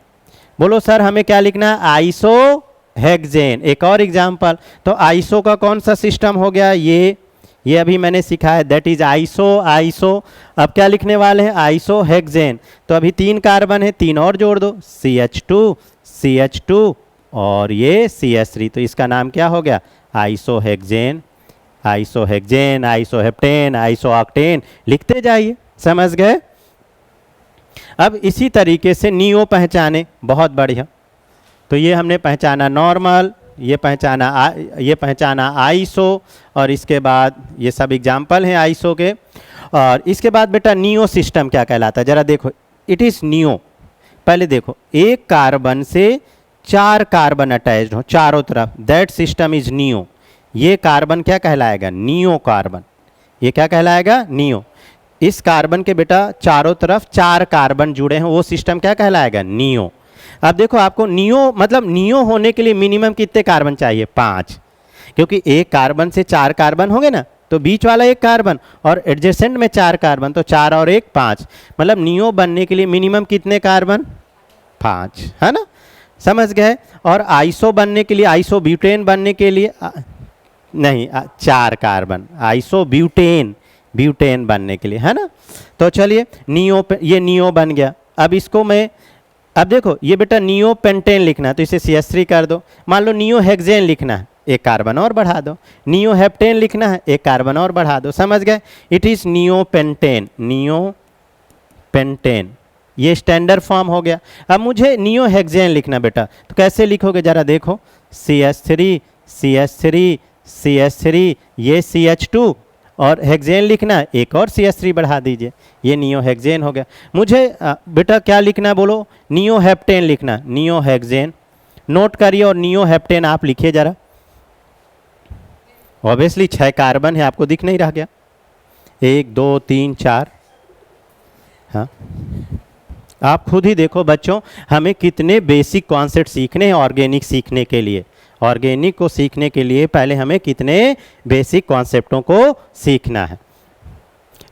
S1: बोलो सर हमें क्या लिखना है? Iso hexane. एक और एग्जांपल, तो आइसो का कौन सा सिस्टम हो गया? ये अभी मैंने सिखाया, दैट इज आइसो। अब क्या लिखने वाले हैं? Iso hexane. तो अभी 3 कार्बन है, 3 और जोड़ दो, CH2 और ये CH3। तो इसका नाम क्या हो गया? Iso hexane. Isohexane, isoheptane, isooctane, लिखते जाइए। समझ गए? अब इसी तरीके से नियो पहचाने, बहुत बढ़िया। तो ये हमने पहचाना नॉर्मल, ये पहचाना आइसो, और इसके बाद ये सब एग्जाम्पल हैं आइसो के। और इसके बाद बेटा नियो सिस्टम क्या कहलाता है, जरा देखो। इट इज़ नियो, पहले देखो, एक कार्बन से 4 कार्बन अटैच्ड हो चारों तरफ, दैट सिस्टम इज नियो। ये कार्बन क्या कहलाएगा? Neo carbon. ये क्या कहलाएगा? नियो। इस कार्बन के बेटा चारों तरफ 4 कार्बन जुड़े हैं, वो सिस्टम क्या कहलाएगा? नियो। अब देखो, आपको नियो मतलब नियो होने के लिए मिनिमम कितने कार्बन चाहिए? 5, क्योंकि एक कार्बन से 4 कार्बन होंगे ना, तो बीच वाला एक कार्बन और एडजेसेंट में 4 कार्बन, तो 4 और 1 5, मतलब नियो बनने के लिए मिनिमम कितने कार्बन? 5, है ना? समझ गए? और आइसो बनने के लिए, आइसो ब्यूटेन बनने के लिए नहीं, 4 कार्बन, आइसो ब्यूटेन, ब्यूटेन बनने के लिए, है ना? तो चलिए नियो, ये नियो बन गया। अब इसको मैं, अब देखो ये बेटा नियो पेंटेन लिखना है, तो इसे CH3 कर दो। मान लो नियो हेक्सेन लिखना है, एक कार्बन और बढ़ा दो। नियो हेप्टेन लिखना है, एक कार्बन और बढ़ा दो। समझ गए? It is neo pentane, neo pentane, ये स्टैंडर्ड फॉर्म हो गया। अब मुझे नियो हेक्सेन लिखना बेटा, तो कैसे लिखोगे जरा देखो। CH3 CH3 CH3, ये CH2, और हेक्सेन लिखना है, एक और CH3 बढ़ा दीजिए, ये नियो हेक्सेन हो गया। मुझे बेटा क्या लिखना है बोलो? नियो हेप्टेन लिखना, नियो हेक्सेन। नोट करिए, और नियो हेप्टेन आप लिखिए जरा। ऑब्वियसली 6 कार्बन है, आपको दिख नहीं रह गया? 1 2 3 4, हाँ, आप खुद ही देखो बच्चों, हमें कितने बेसिक कॉन्सेप्ट सीखने हैं ऑर्गेनिक सीखने के लिए। ऑर्गेनिक को सीखने के लिए पहले हमें कितने बेसिक कॉन्सेप्टों को सीखना है।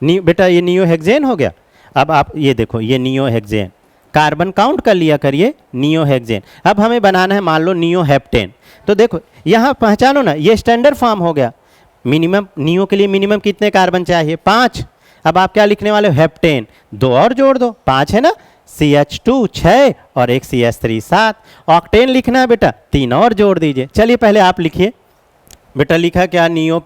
S1: बेटा ये नियो हेक्सेन हो गया। अब आप ये देखो, ये नियो हेक्सेन, कार्बन काउंट कर लिया करिए, नियो हेक्सेन। अब हमें बनाना है मान लो नियो हेप्टेन, तो देखो यहाँ पहचानो ना, ये स्टैंडर्ड फॉर्म हो गया। मिनिमम नियो के लिए मिनिमम कितने कार्बन चाहिए? 5। अब आप क्या लिखने वाले हो? हेप्टेन, 2 और जोड़ दो, 5 है ना? CH2 6 और एक CH3 7। ऑक्टेन लिखना है बेटा, 3 और जोड़ दीजिए। चलिए पहले आप लिखिए बेटा। लिखा क्या? नियो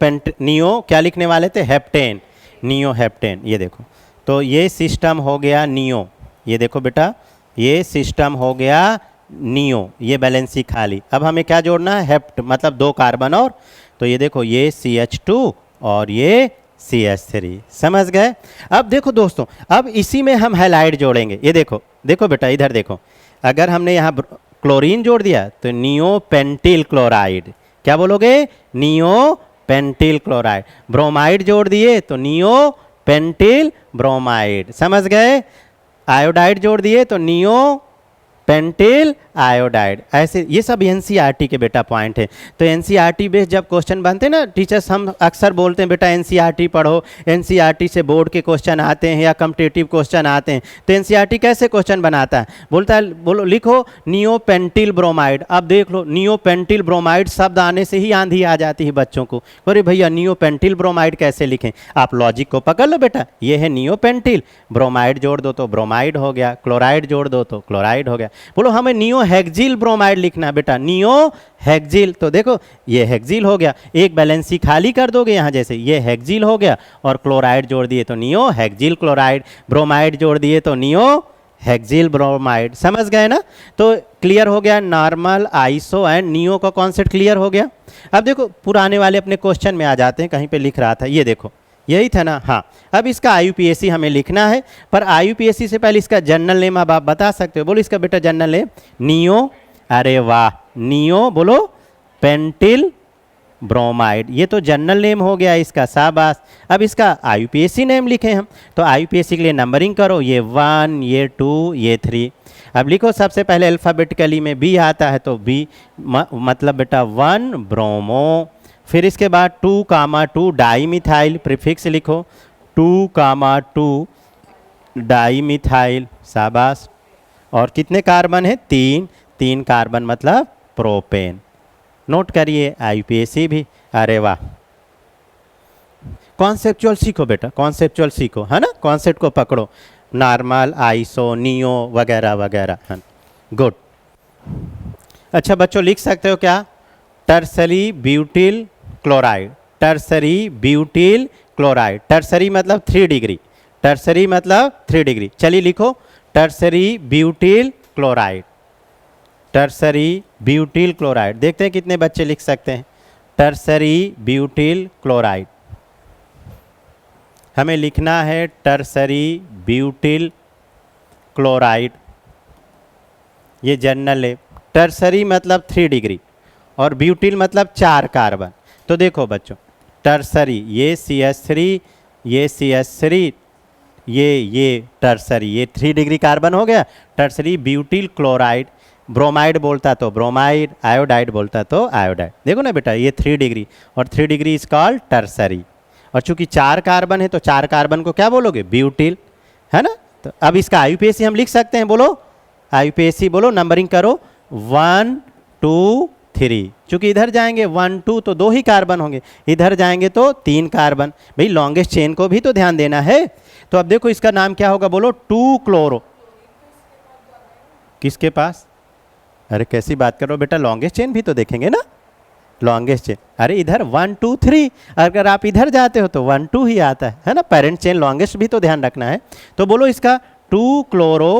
S1: क्या लिखने वाले थे? Heptane, neo heptane. ये देखो, तो ये सिस्टम हो गया नियो। ये देखो बेटा, ये सिस्टम हो गया नियो, ये बैलेंसी खाली। अब हमें क्या जोड़ना है? हेप्ट, मतलब 2 कार्बन और, तो ये देखो ये CH2 और ये CH3। समझ गए? अब देखो दोस्तों, अब इसी में हम हैलाइड जोड़ेंगे। ये देखो, देखो बेटा इधर देखो, अगर हमने यहाँ क्लोरीन जोड़ दिया तो नियो पेंटिल क्लोराइड। क्या बोलोगे? Neo pentyl chloride. ब्रोमाइड जोड़ दिए तो नियो पेंटिल ब्रोमाइड। समझ गए? आयोडाइड जोड़ दिए तो नियो पेंटिल आयोडाइड। ऐसे ये सब एनसीईआरटी के बेटा पॉइंट है। तो एनसीईआरटी बेस्ड जब क्वेश्चन बनते हैं ना टीचर्स, हम अक्सर बोलते हैं बेटा एनसीईआरटी पढ़ो, एनसीईआरटी से बोर्ड के क्वेश्चन आते हैं या कम्पिटिटिव क्वेश्चन आते हैं। तो एनसीईआरटी कैसे क्वेश्चन बनाता है? बोलता है, बोलो लिखो नियो पेंटिल ब्रोमाइड। अब देख लो, नियो पेंटिल ब्रोमाइड शब्द आने से ही आंधी आ जाती है बच्चों को। अरे भैया नियो पेंटिल ब्रोमाइड कैसे लिखें? आप लॉजिक को पकड़ लो बेटा, ये है नियो पेंटिल, ब्रोमाइड जोड़ दो तो ब्रोमाइड हो गया, क्लोराइड जोड़ दो तो क्लोराइड हो गया। बोलो हमें नियो हेक्सिल ब्रोमाइड लिखना है बेटा, नियो हेक्सिल। तो देखो ये हेक्सिल हो गया, एक बैलेंसी खाली कर दोगे यहाँ, जैसे ये हेक्सिल हो गया और क्लोराइड जोड़ दिए तो नियो हेक्सिल क्लोराइड, ब्रोमाइड जोड़ दिए तो नियो हेक्सिल ब्रोमाइड। समझ गए ना? तो क्लियर हो गया, नॉर्मल, आइसो एंड नियो का कॉन्सेप्ट क्लियर हो गया। अब देखो पुराने वाले अपने क्वेश्चन में आ जाते हैं, कहीं पे लिख रहा था, ये देखो यही था ना? हाँ। अब इसका IUPAC हमें लिखना है, पर IUPAC से पहले इसका जनरल नेम अब आप बता सकते हो। बोलो इसका बेटा जनरल नेम नियो, अरे वाह, नियो बोलो पेंटिल ब्रोमाइड। ये तो जनरल नेम हो गया इसका, शाबाश। अब इसका IUPAC नेम लिखे हम, तो IUPAC के लिए नंबरिंग करो, ये 1, ये 2, ये 3। अब लिखो सबसे पहले अल्फ़ाबेटिकली में B आता है तो B मतलब बेटा 1 ब्रोमो, फिर इसके बाद 2, डाई मिथाइल, प्रीफिक्स लिखो 2, डाई मिथाइल, शाबाश। और कितने कार्बन है? 3 कार्बन मतलब प्रोपेन। नोट करिए IUPAC भी। अरे वाह, कॉन्सेप्चुअल सीखो बेटा, कॉन्सेप्चुअल सीखो, है ना? कॉन्सेप्ट को पकड़ो, नॉर्मल, आइसो, नियो वगैरह वगैरह, है। गुड। अच्छा बच्चों लिख सकते हो क्या? Tertiary butyl chloride, tertiary butyl chloride. Tertiary मतलब 3 डिग्री, टर्सरी मतलब 3 डिग्री। चलिए लिखो tertiary butyl chloride, tertiary butyl chloride. देखते हैं कितने बच्चे लिख सकते हैं टर्सरी ब्यूटिल क्लोराइड। हमें लिखना है टर्सरी ब्यूटिल क्लोराइड, ये जनरल है। टर्सरी मतलब 3 डिग्री और ब्यूटिल मतलब 4 कार्बन। तो देखो बच्चों टर्सरी ये CH3, ये CH3, ये टर्सरी, ये 3 डिग्री कार्बन हो गया। टर्सरी ब्यूटिल क्लोराइड, ब्रोमाइड बोलता तो ब्रोमाइड, आयोडाइड बोलता तो आयोडाइड। देखो ना बेटा ये 3 डिग्री और 3 डिग्री इज कॉल्ड टर्सरी। और चूंकि 4 कार्बन है तो 4 कार्बन को क्या बोलोगे, ब्यूटिल, है ना। तो अब इसका IUPAC हम लिख सकते हैं, बोलो IUPAC, बोलो नंबरिंग करो 1 2 3। चूंकि इधर जाएंगे 1 2 तो 2 ही कार्बन होंगे, इधर जाएंगे तो 3 कार्बन। भाई लॉन्गेस्ट चेन को भी तो ध्यान देना है। तो अब देखो इसका नाम क्या होगा, बोलो 2 क्लोरो। किसके पास, अरे कैसी बात कर रहे हो बेटा, लॉन्गेस्ट चेन भी तो देखेंगे ना, लॉन्गेस्ट चेन। अरे इधर 1 2 3, अगर आप इधर जाते हो तो 1 2 ही आता है ना। पेरेंट चेन लॉन्गेस्ट भी तो ध्यान रखना है। तो बोलो इसका 2 क्लोरो,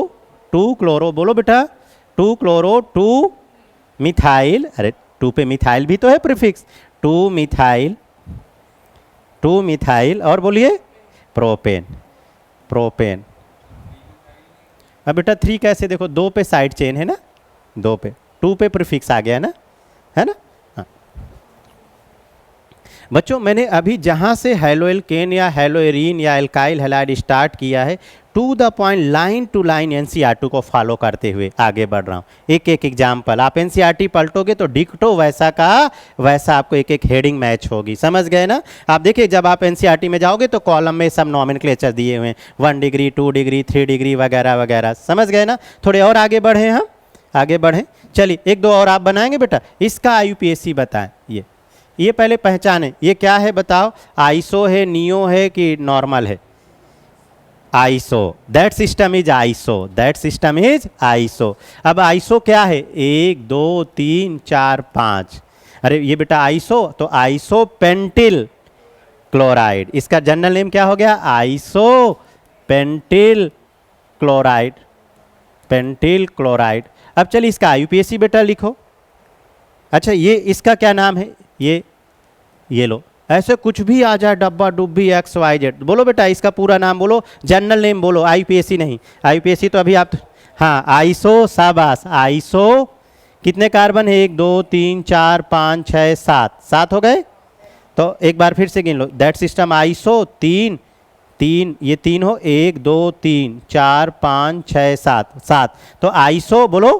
S1: 2 क्लोरो, बोलो बेटा 2 क्लोरो 2 मिथाइल। अरे 2 पे मिथाइल भी तो है प्रीफिक्स, 2 मिथाइल, 2 मिथाइल, और बोलिए प्रोपेन, प्रोपेन। अब बेटा 3 कैसे, देखो 2 पे साइड चेन है ना, 2 पे, 2 पे प्रीफिक्स आ गया ना, है ना। हाँ बच्चों मैंने अभी जहाँ से हेलोएल्केन या हेलोएरीन या एल्काइल हैलाइड स्टार्ट किया है, to the point line to line NCERT को फॉलो करते हुए आगे बढ़ रहा हूँ। एक एक एग्जाम्पल, आप NCERT पलटोगे तो डिक्टो वैसा का वैसा आपको एक एक हेडिंग मैच होगी, समझ गए ना। आप देखिए जब आप NCERT में जाओगे तो कॉलम में सब नॉमेनक्लेचर दिए हुए हैं, 1 डिग्री 2 डिग्री 3 डिग्री वगैरह वगैरह, समझ गए ना। थोड़े और आगे बढ़े हम, आगे बढ़ें। चलिए 1 2 और आप बनाएंगे बेटा। इसका IUPAC बताएं। ये पहले पहचाने, ये क्या है बताओ, आइसो है, नियो है कि नॉर्मल है। Iso, that system is iso, that system is iso. अब आइसो क्या है, 1 2 3 4 5। अरे ये बेटा आइसो, तो आइसो पेंटिल क्लोराइड, इसका जनरल नेम क्या हो गया, iso pentyl chloride, pentyl chloride. अब चलिए इसका IUPAC बेटा लिखो। अच्छा ये इसका क्या नाम है, ये लो, ऐसे कुछ भी आ जाए, डब्बा डुब्बी XYZ, बोलो बेटा इसका पूरा नाम बोलो, जनरल नेम बोलो, IUPAC नहीं। IUPAC तो अभी आप, हाँ आइसो, शाबाश, आइसो। कितने कार्बन है, 1 2 3 4 5 6 7, 7 हो गए। तो एक बार फिर से गिन लो, दैट सिस्टम आइसो 3 3, ये 3 हो, 1 2 3 4 5 6 7, 7। तो आइसो बोलो,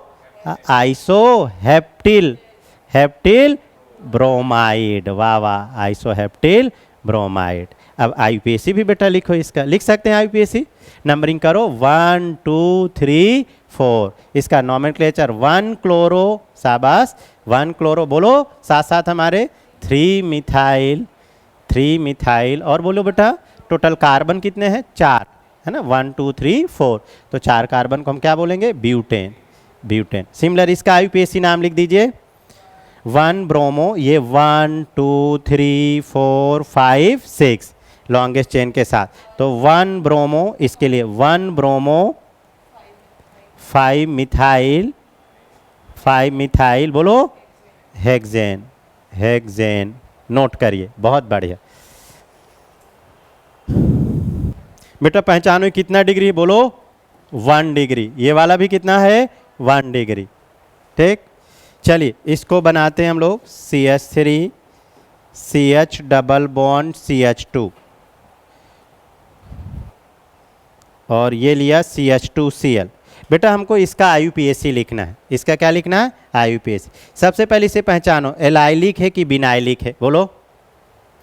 S1: आइसो हेप्टिल, हेप्टिल ब्रोमाइड, वाह वाह, आइसोहेप्टिल ब्रोमाइड। अब IUPAC भी बेटा लिखो, इसका लिख सकते हैं IUPAC, नंबरिंग करो 1 2 3 4। इसका नॉमेनक्लेचर 1 क्लोरो, शाबाश 1 क्लोरो, बोलो साथ साथ हमारे 3 मिथाइल, 3 मिथाइल, और बोलो बेटा टोटल कार्बन कितने हैं, 4, है ना, 1 2 3 4। तो 4 कार्बन को हम क्या बोलेंगे, ब्यूटेन, ब्यूटेन। सिमिलर इसका IUPAC नाम लिख दीजिए, 1 ब्रोमो, ये 1 2 3 4 5 6 लॉन्गेस्ट चेन के साथ। तो 1 ब्रोमो, इसके लिए 1 ब्रोमो 5 मिथाइल, 5 मिथाइल, बोलो हेक्सेन, हेक्सेन, नोट करिए, बहुत बढ़िया। बेटा पहचानो कितना डिग्री, बोलो 1 डिग्री। ये वाला भी कितना है, 1 डिग्री, ठीक। चलिए इसको बनाते हैं हम लोग, CH3 CH double bond CH2, और ये लिया CH2Cl। बेटा हमको इसका IUPAC लिखना है, इसका क्या लिखना है, IUPAC। सबसे पहले इसे पहचानो, एलाइलिक है कि बिनाइलिक है, बोलो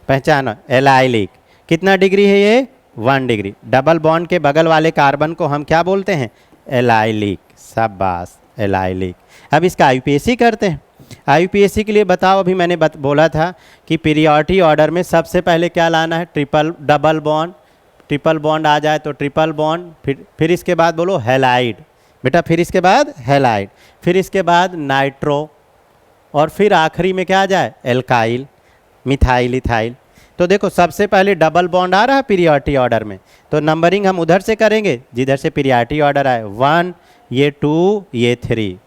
S1: पहचानो, एलाइलिक। कितना डिग्री है ये, 1 डिग्री। डबल बॉन्ड के बगल वाले कार्बन को हम क्या बोलते हैं, एलाइलिक, शाबाश एलाइलिक। अब इसका IUPAC करते हैं। IUPAC के लिए बताओ, अभी मैंने बोला था कि पीरियोडिक ऑर्डर में सबसे पहले क्या लाना है, डबल बॉन्ड, ट्रिपल बॉन्ड आ जाए तो ट्रिपल बॉन्ड, फिर इसके बाद बोलो हैलाइड बेटा, फिर इसके बाद हैलाइड, फिर इसके बाद नाइट्रो, और फिर आखिरी में क्या आ जाए, एल्काइल, मिथाइल, इथाइल। तो देखो सबसे पहले डबल बॉन्ड आ रहा है पीरियोडिक ऑर्डर में, तो नंबरिंग हम उधर से करेंगे जिधर से पीरियोडिक ऑर्डर आए, 1 ये 2 ये 3।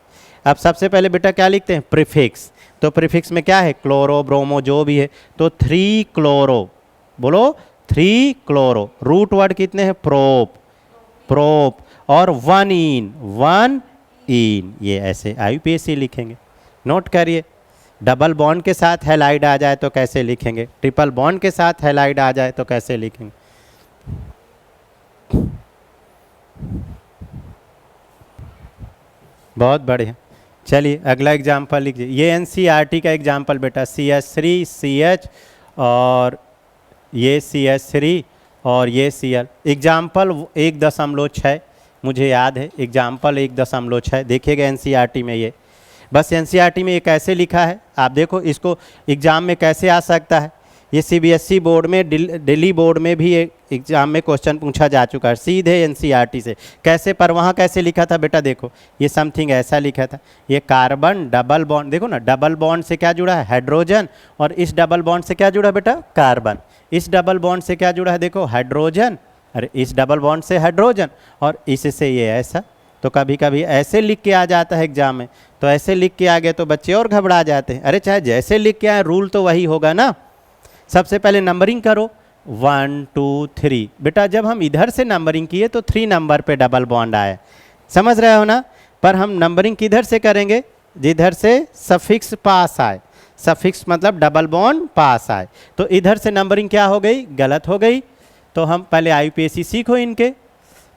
S1: अब सबसे पहले बेटा क्या लिखते हैं, प्रीफिक्स। तो प्रीफिक्स में क्या है, क्लोरो ब्रोमो जो भी है, तो 3 क्लोरो, बोलो 3 क्लोरो। रूट वर्ड कितने हैं, प्रोप, प्रोप, और 1 इन, ये ऐसे IUPAC लिखेंगे। नोट करिए, डबल बॉन्ड के साथ हैलाइड आ जाए तो कैसे लिखेंगे, ट्रिपल बॉन्ड के साथ हैलाइड आ जाए तो कैसे लिखेंगे। बहुत बढ़िया, चलिए अगला एग्जाम्पल लिखिए। ये NCERT का एग्जाम्पल बेटा, CH3 CH और ये CH3 और ये Cl। एग्जाम्पल 1.6 मुझे याद है, एग्जाम्पल 1.6 देखिएगा NCERT में। ये बस NCERT में ये कैसे लिखा है आप देखो, इसको एग्ज़ाम में कैसे आ सकता है। ये CBSE बोर्ड में, दिल्ली बोर्ड में भी एक एग्ज़ाम में क्वेश्चन पूछा जा चुका है सीधे NCERT से। कैसे, पर वहाँ कैसे लिखा था बेटा, देखो ये समथिंग ऐसा लिखा था, ये कार्बन डबल बॉन्ड, देखो ना डबल बॉन्ड से क्या जुड़ा है, हाइड्रोजन, और इस डबल बॉन्ड से क्या जुड़ा है बेटा, कार्बन। इस डबल बॉन्ड से क्या जुड़ा है, देखो हाइड्रोजन, अरे इस डबल बॉन्ड से हाइड्रोजन, और इससे ये ऐसा। तो कभी कभी ऐसे लिख के आ जाता है एग्जाम में, तो ऐसे लिख के आ गए तो बच्चे और घबरा जाते हैं। अरे चाहे जैसे लिख के आए, रूल तो वही होगा ना। सबसे पहले नंबरिंग करो, 1 2 3। बेटा जब हम इधर से नंबरिंग किए तो 3 नंबर पे डबल बॉन्ड आया, समझ रहे हो ना। पर हम नंबरिंग किधर से करेंगे, जिधर से सफिक्स पास आए। सफिक्स मतलब डबल बॉन्ड पास आए, तो इधर से नंबरिंग क्या हो गई, गलत हो गई। तो हम पहले IUPAC सीखो इनके।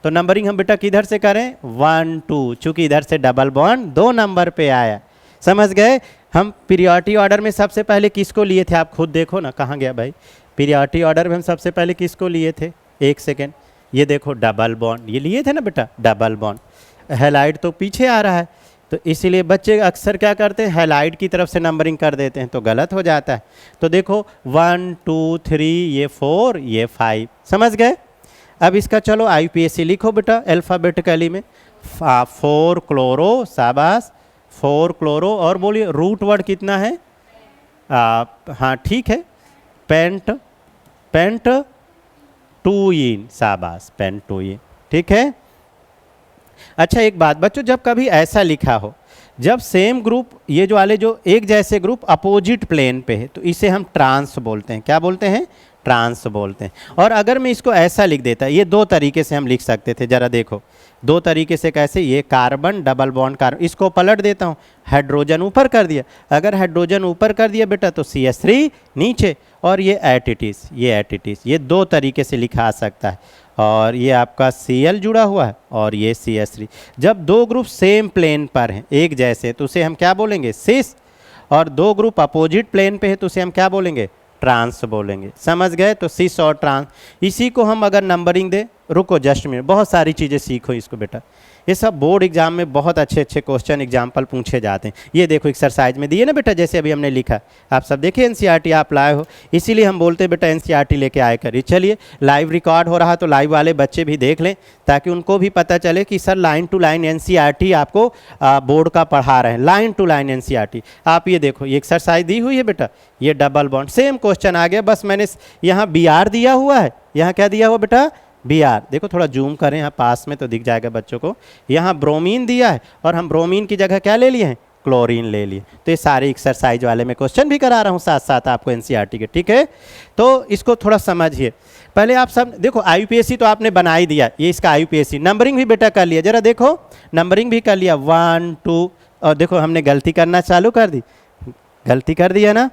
S1: तो नंबरिंग हम बेटा किधर से करें, 1 2, चूँकि इधर से डबल बॉन्ड 2 नंबर पे आया, समझ गए। हम पीरियोडिक ऑर्डर में सबसे पहले किसको लिए थे, आप खुद देखो ना, कहाँ गया भाई। पीरियोडिक ऑर्डर में हम सबसे पहले किसको लिए थे, एक सेकेंड, ये देखो डबल बॉन्ड, ये लिए थे ना बेटा डबल बॉन्ड। हैलाइड तो पीछे आ रहा है, तो इसीलिए बच्चे अक्सर क्या करते हैं, हैलाइड की तरफ से नंबरिंग कर देते हैं, तो गलत हो जाता है। तो देखो 1 2 3, ये 4 ये 5, समझ गए। अब इसका चलो IUPAC लिखो बेटा अल्फ़ाबेटिकली में। 4 क्लोरो, शाबाश, 4 क्लोरो, और बोलिए रूट वर्ड कितना है, हाँ ठीक है, पेंट, पेंट 2 इन, शाबाश, पेंट 2 इन, ठीक है। अच्छा एक बात बच्चों, जब कभी ऐसा लिखा हो, जब सेम ग्रुप, ये जो वाले जो एक जैसे ग्रुप अपोजिट प्लेन पे है, तो इसे हम ट्रांस बोलते हैं। क्या बोलते हैं, ट्रांस बोलते हैं। और अगर मैं इसको ऐसा लिख देता, ये 2 तरीके से हम लिख सकते थे, जरा देखो 2 तरीके से कैसे, ये कार्बन डबल बॉन्ड कार्बन, इसको पलट देता हूँ, हाइड्रोजन ऊपर कर दिया। अगर हाइड्रोजन ऊपर कर दिया बेटा तो CH3 नीचे, और ये एटिटिस, ये एटिटिस, ये 2 तरीके से लिखा आ सकता है। और ये आपका Cl जुड़ा हुआ है, और ये CH3। जब 2 ग्रुप सेम प्लेन पर हैं, एक जैसे, तो उसे हम क्या बोलेंगे, सिस। और 2 ग्रुप अपोजिट प्लेन पे है तो उसे हम क्या बोलेंगे, ट्रांस बोलेंगे, समझ गए। तो सिस और ट्रांस, इसी को हम अगर नंबरिंग दे, रुको जस्ट मिनट, बहुत सारी चीज़ें सीखो इसको बेटा। ये सब बोर्ड एग्जाम में बहुत अच्छे अच्छे क्वेश्चन एग्जाम्पल पूछे जाते हैं। ये देखो एक्सरसाइज में दिए ना बेटा, जैसे अभी हमने लिखा, आप सब देखिए NCERT आप लाए हो, इसीलिए हम बोलते हैं बेटा NCERT लेके आए करिए। चलिए लाइव रिकॉर्ड हो रहा, तो लाइव वाले बच्चे भी देख लें, ताकि उनको भी पता चले कि sir line to line NCERT आपको बोर्ड का पढ़ा रहे हैं, लाइन टू लाइन NCERT। आप ये देखो, ये एक्सरसाइज दी हुई है बेटा, ये डबल बॉन्ड सेम क्वेश्चन आ गया, बस मैंने यहाँ BR दिया हुआ है, यहाँ क्या दिया हुआ बेटा, BR। देखो थोड़ा जूम करें यहाँ पास में तो दिख जाएगा बच्चों को। यहाँ ब्रोमीन दिया है, और हम ब्रोमीन की जगह क्या ले लिए हैं, क्लोरीन ले लिए। तो ये सारे एक्सरसाइज वाले में क्वेश्चन भी करा रहा हूँ साथ साथ आपको NCERT के, ठीक है। तो इसको थोड़ा समझिए। पहले आप सब देखो, IUPAC तो आपने बना ही दिया, ये इसका IUPAC। नंबरिंग भी बेटा कर लिया, जरा देखो नंबरिंग भी कर लिया, 1 2, और देखो हमने गलती करना चालू कर दी, गलती कर दिया ना।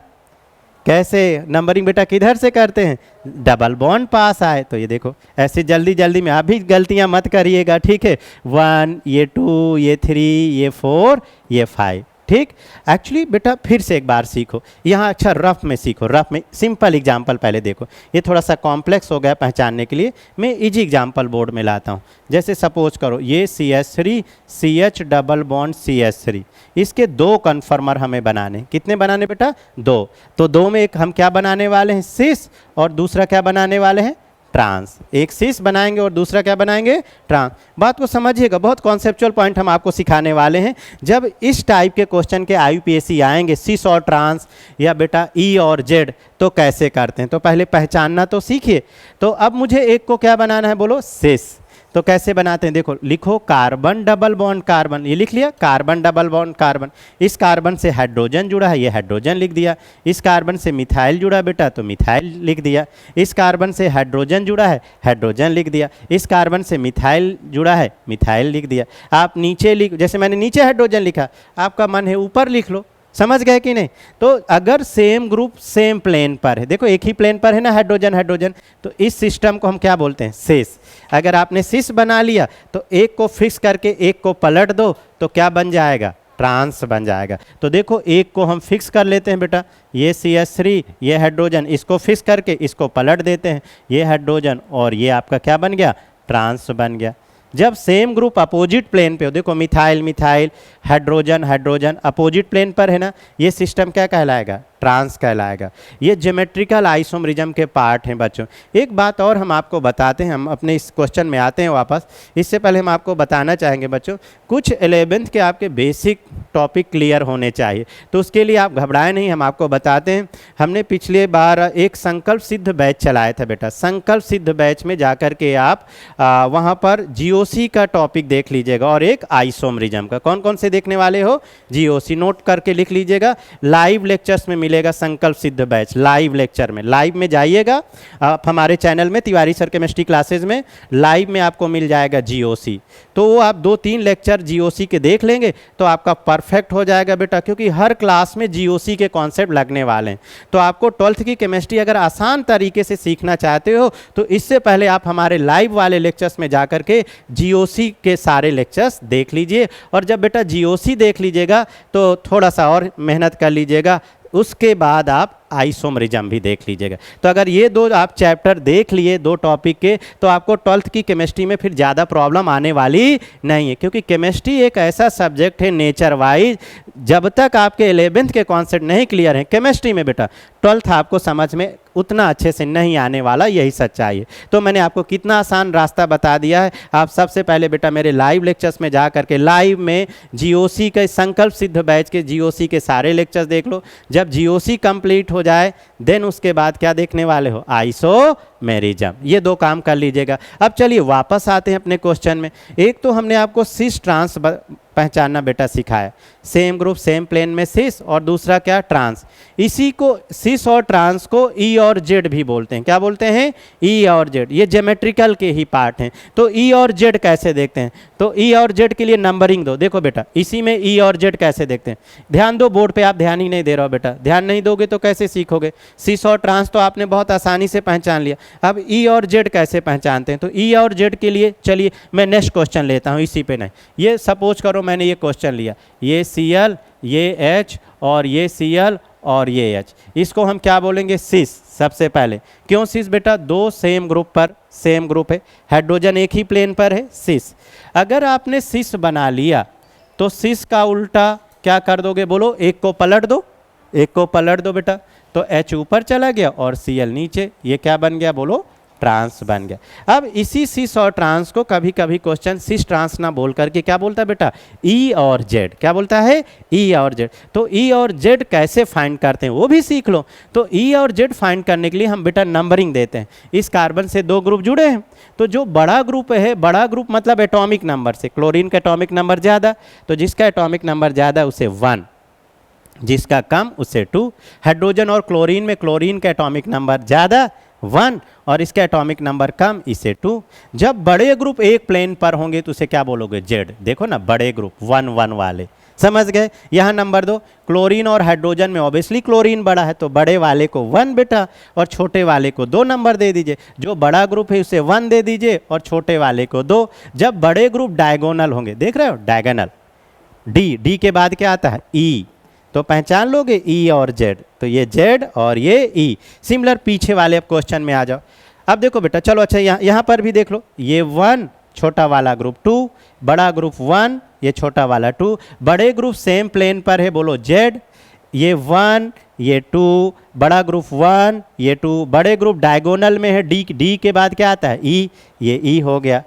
S1: कैसे नंबरिंग बेटा किधर से करते हैं, डबल बॉन्ड पास आए, तो ये देखो ऐसे जल्दी जल्दी में आप भी गलतियां मत करिएगा, ठीक है। 1 ये 2 ये 3 ये 4 ये 5, ठीक। एक्चुअली बेटा फिर से एक बार सीखो यहाँ, अच्छा रफ में सीखो, रफ में सिंपल एग्जाम्पल पहले देखो। ये थोड़ा सा कॉम्प्लेक्स हो गया पहचानने के लिए, मैं इजी एग्जाम्पल बोर्ड में लाता हूँ। जैसे सपोज करो ये CH3 CH double bond CH3, इसके 2 कन्फर्मर हमें बनाने, कितने बनाने बेटा, 2। तो 2 में एक हम क्या बनाने वाले हैं, सिस, और दूसरा क्या बनाने वाले हैं, ट्रांस। एक सिस बनाएंगे और दूसरा क्या बनाएंगे, ट्रांस। बात को समझिएगा, बहुत कॉन्सेप्चुअल पॉइंट हम आपको सिखाने वाले हैं। जब इस टाइप के क्वेश्चन के IUPAC आएंगे सिस और ट्रांस या बेटा ई और जेड, तो कैसे करते हैं, तो पहले पहचानना तो सीखिए। तो अब मुझे एक को क्या बनाना है, बोलो सिस। तो कैसे बनाते हैं, देखो लिखो कार्बन डबल बॉन्ड कार्बन, ये लिख लिया कार्बन डबल बॉन्ड कार्बन। इस कार्बन से हाइड्रोजन जुड़ा है, ये हाइड्रोजन लिख दिया। इस कार्बन से मिथाइल जुड़ा बेटा, तो मिथाइल लिख दिया। इस कार्बन से हाइड्रोजन जुड़ा है, हाइड्रोजन लिख दिया। इस कार्बन से मिथाइल जुड़ा है, मिथाइल लिख दिया। आप नीचे लिख, जैसे मैंने नीचे हाइड्रोजन लिखा, आपका मन है ऊपर लिख लो। समझ गए कि नहीं। तो अगर सेम ग्रुप सेम प्लेन पर है, देखो एक ही प्लेन पर है ना हाइड्रोजन हाइड्रोजन, तो इस सिस्टम को हम क्या बोलते हैं, सिस। अगर आपने सिस बना लिया तो एक को फिक्स करके एक को पलट दो तो क्या बन जाएगा, ट्रांस बन जाएगा। तो देखो एक को हम फिक्स कर लेते हैं बेटा, ये CH3, ये हाइड्रोजन, इसको फिक्स करके इसको पलट देते हैं, ये हाइड्रोजन और ये आपका क्या बन गया, ट्रांस बन गया। जब सेम ग्रुप अपोजिट प्लेन पे हो, देखो methyl methyl, hydrogen hydrogen opposite plane पर है ना, ये सिस्टम क्या कहलाएगा, ट्रांस कहलाएगा। ये ज्योमेट्रिकल आइसोमरिज्म के पार्ट हैं बच्चों। एक बात और हम आपको बताते हैं, हम अपने इस क्वेश्चन में आते हैं वापस। इससे पहले हम आपको बताना चाहेंगे बच्चों, कुछ 11th के आपके बेसिक टॉपिक क्लियर होने चाहिए, तो उसके लिए आप घबराएं नहीं, हम आपको बताते हैं। हमने पिछले बार एक संकल्प सिद्ध बैच चलाया था बेटा। संकल्प सिद्ध बैच में जाकर के आप वहाँ पर GOC का टॉपिक देख लीजिएगा और एक आइसोमरिज्म का। कौन कौन से देखने वाले हो, GOC नोट करके लिख लीजिएगा। लाइव लेक्चर्स में मिलेगा संकल्प सिद्ध बैच, लाइव लेक्चर में, लाइव में जाइएगा आप हमारे चैनल में, तिवारी सर केमिस्ट्री क्लासेज में लाइव में आपको मिल जाएगा GOC। तो वो आप 2-3 लेक्चर GOC के देख लेंगे तो आपका परफेक्ट हो जाएगा बेटा, क्योंकि हर क्लास में GOC के कॉन्सेप्ट लगने वाले हैं। तो आपको 12th की केमिस्ट्री अगर आसान तरीके से सीखना चाहते हो तो इससे पहले आप हमारे लाइव वाले लेक्चर्स में जाकर के GOC के सारे लेक्चर्स देख लीजिए। और जब बेटा GOC देख लीजिएगा तो थोड़ा सा और मेहनत कर लीजिएगा, उसके बाद आप आइसोमरिज्म भी देख लीजिएगा। तो अगर ये दो आप चैप्टर देख लिए 2 टॉपिक के, तो आपको 12th की केमिस्ट्री में फिर ज़्यादा प्रॉब्लम आने वाली नहीं है, क्योंकि केमिस्ट्री एक ऐसा सब्जेक्ट है नेचर वाइज, जब तक आपके 11th के कॉन्सेप्ट नहीं क्लियर हैं केमिस्ट्री में बेटा, 12th आपको समझ में उतना अच्छे से नहीं आने वाला, यही सच्चाई है। तो मैंने आपको कितना आसान रास्ता बता दिया है। आप सबसे पहले बेटा मेरे लाइव लेक्चर्स में जा करके लाइव में GOC के संकल्प सिद्ध बैच के GOC के सारे लेक्चर्स देख लो। जब GOC कंप्लीट हो जाए देन उसके बाद क्या देखने वाले हो, आइसोमेरिज्म। ये 2 काम कर लीजिएगा। अब चलिए वापस आते हैं अपने क्वेश्चन में। एक तो हमने आपको सिस ट्रांस पहचानना बेटा सिखाया, सेम ग्रुप सेम प्लेन में सिस, और दूसरा क्या, ट्रांस। इसी को सिस और ट्रांस को ई और जेड भी बोलते हैं। क्या बोलते हैं, ई और जेड। ये ज्योमेट्रिकल के ही पार्ट हैं। तो ई और जेड कैसे देखते हैं, तो ई और जेड के लिए नंबरिंग दो। देखो बेटा इसी में ई और जेड कैसे देखते हैं, ध्यान दो बोर्ड पे, आप ध्यान ही नहीं दे रहे हो बेटा, ध्यान नहीं दोगे तो कैसे सीखोगे। सिस और ट्रांस तो आपने बहुत आसानी से पहचान लिया, अब ई और जेड कैसे पहचानते हैं। तो ई और जेड के लिए चलिए मैं नेक्स्ट क्वेश्चन लेता हूँ, इसी पे नहीं, ये सपोज करो मैंने ये क्वेश्चन लिया, ये Cl, ये H और ये Cl और ये H, इसको हम क्या बोलेंगे, सिस। सबसे पहले क्यों सिस बेटा, 2 सेम ग्रुप पर सेम ग्रुप है, हाइड्रोजन एक ही प्लेन पर है, सिस। अगर आपने सिस बना लिया तो सिस का उल्टा क्या कर दोगे, बोलो, एक को पलट दो, एक को पलट दो बेटा, तो H ऊपर चला गया और Cl नीचे, ये क्या बन गया, बोलो, ट्रांस बन गया। अब इसी सिस और ट्रांस को कभी कभी क्वेश्चन सिस ट्रांस ना बोल करके क्या बोलता है बेटा, ई और जेड। क्या बोलता है, ई और जेड। तो ई और जेड कैसे फाइंड करते हैं वो भी सीख लो। तो ई और जेड फाइंड करने के लिए हम बेटा नंबरिंग देते हैं। इस कार्बन से 2 ग्रुप जुड़े हैं, तो जो बड़ा ग्रुप है, बड़ा ग्रुप मतलब एटॉमिक नंबर से, क्लोरीन का एटॉमिक नंबर ज़्यादा, तो जिसका एटॉमिक नंबर ज़्यादा उसे 1, जिसका कम उसे 2। हाइड्रोजन और क्लोरीन में क्लोरीन का एटॉमिक नंबर ज़्यादा 1 और इसका एटॉमिक नंबर कम, इसे 2। जब बड़े ग्रुप एक प्लेन पर होंगे तो उसे क्या बोलोगे, जेड। देखो ना बड़े ग्रुप 1 1 वाले, समझ गए। यहाँ नंबर 2, क्लोरीन और हाइड्रोजन में ऑब्वियसली क्लोरीन बड़ा है तो बड़े वाले को 1 बेटा और छोटे वाले को 2 नंबर दे दीजिए। जो बड़ा ग्रुप है उसे 1 दे दीजिए और छोटे वाले को 2। जब बड़े ग्रुप डायगोनल होंगे, देख रहे हो डायगोनल, डी के बाद क्या आता है, ई, तो पहचान लोगे ई और जेड। तो ये जेड और ये ई। सिमिलर पीछे वाले अब क्वेश्चन में आ जाओ। अब देखो बेटा, चलो अच्छा यहाँ पर भी देख लो, ये 1, छोटा वाला ग्रुप 2, बड़ा ग्रुप 1, ये छोटा वाला 2। बड़े ग्रुप सेम प्लेन पर है, बोलो जेड। ये 1, ये 2, बड़ा ग्रुप 1, ये 2, बड़े ग्रुप डायगोनल में है, डी, डी के बाद क्या आता है ई, ये ई हो गया।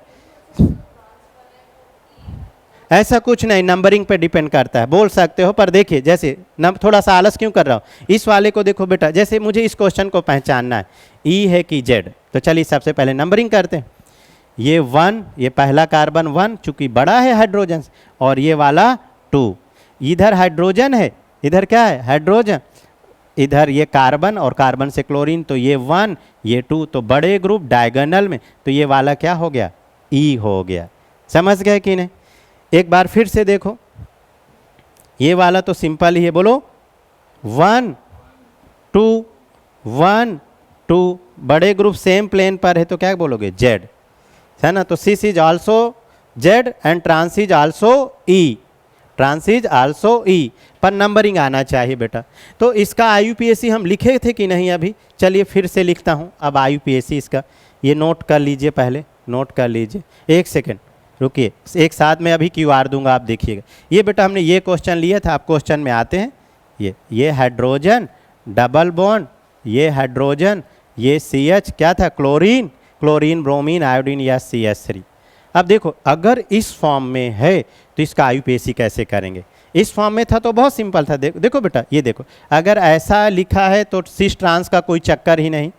S1: ऐसा कुछ नहीं, नंबरिंग पे डिपेंड करता है, बोल सकते हो, पर देखिए जैसे थोड़ा सा आलस क्यों कर रहा हूँ, इस वाले को देखो बेटा, जैसे मुझे इस क्वेश्चन को पहचानना है ई है कि जेड, तो चलिए सबसे पहले नंबरिंग करते हैं। ये 1, ये पहला कार्बन 1 चूंकि बड़ा है हाइड्रोजन, और ये वाला 2, इधर हाइड्रोजन है, इधर क्या है हाइड्रोजन, इधर ये कार्बन और कार्बन से क्लोरीन, तो ये 1, ये 2, तो बड़े ग्रुप डायगोनल में, तो ये वाला क्या हो गया ई हो गया। समझ गए कि नहीं? एक बार फिर से देखो, ये वाला तो सिंपल ही है, बोलो 1 2 1 2, बड़े ग्रुप सेम प्लेन पर है तो क्या बोलोगे जेड, है ना। तो cis is also Z and trans is also E, trans is also E, पर नंबरिंग आना चाहिए बेटा। तो इसका आईयूपीएसी हम लिखे थे कि नहीं अभी, चलिए फिर से लिखता हूँ अब आईयूपीएसी इसका, ये नोट कर लीजिए, पहले नोट कर लीजिए, एक सेकेंड रुकिए, एक साथ में अभी क्यूआर दूंगा, आप देखिएगा। ये बेटा हमने ये क्वेश्चन लिया था, आप क्वेश्चन में आते हैं, ये हाइड्रोजन डबल बॉन्ड, ये हाइड्रोजन, ये CH क्या था क्लोरीन, क्लोरीन ब्रोमीन आयोडीन या CH3। अब देखो अगर इस फॉर्म में है तो इसका आईयूपीएसी कैसे करेंगे, इस फॉर्म में था तो बहुत सिंपल था, देखो बेटा, ये देखो अगर ऐसा लिखा है तो सिस ट्रांस का कोई चक्कर ही नहीं,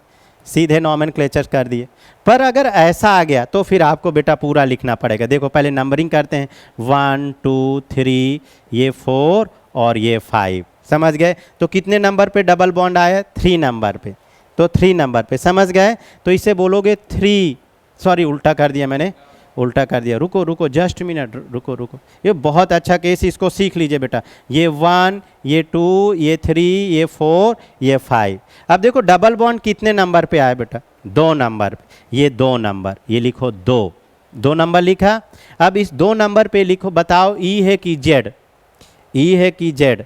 S1: सीधे नॉमेनक्लेचर कर दिए। पर अगर ऐसा आ गया तो फिर आपको बेटा पूरा लिखना पड़ेगा। देखो पहले नंबरिंग करते हैं, 1 2 3, ये 4 और ये 5, समझ गए। तो कितने नंबर पे डबल बॉन्ड आया, 3 नंबर पे, तो 3 नंबर पे, समझ गए। तो इसे बोलोगे 3, सॉरी उल्टा कर दिया मैंने, उल्टा कर दिया, रुको रुको जस्ट मिनट, रुको रुको, ये बहुत अच्छा केस, इसको सीख लीजिए बेटा। ये 1, ये 2, ये 3, ये 4, ये 5। अब देखो डबल बॉन्ड कितने नंबर पे आया बेटा, 2 नंबर पे, ये 2 नंबर, ये लिखो 2 नंबर लिखा। अब इस 2 नंबर पे लिखो, बताओ ई है कि जेड, ई है कि जेड,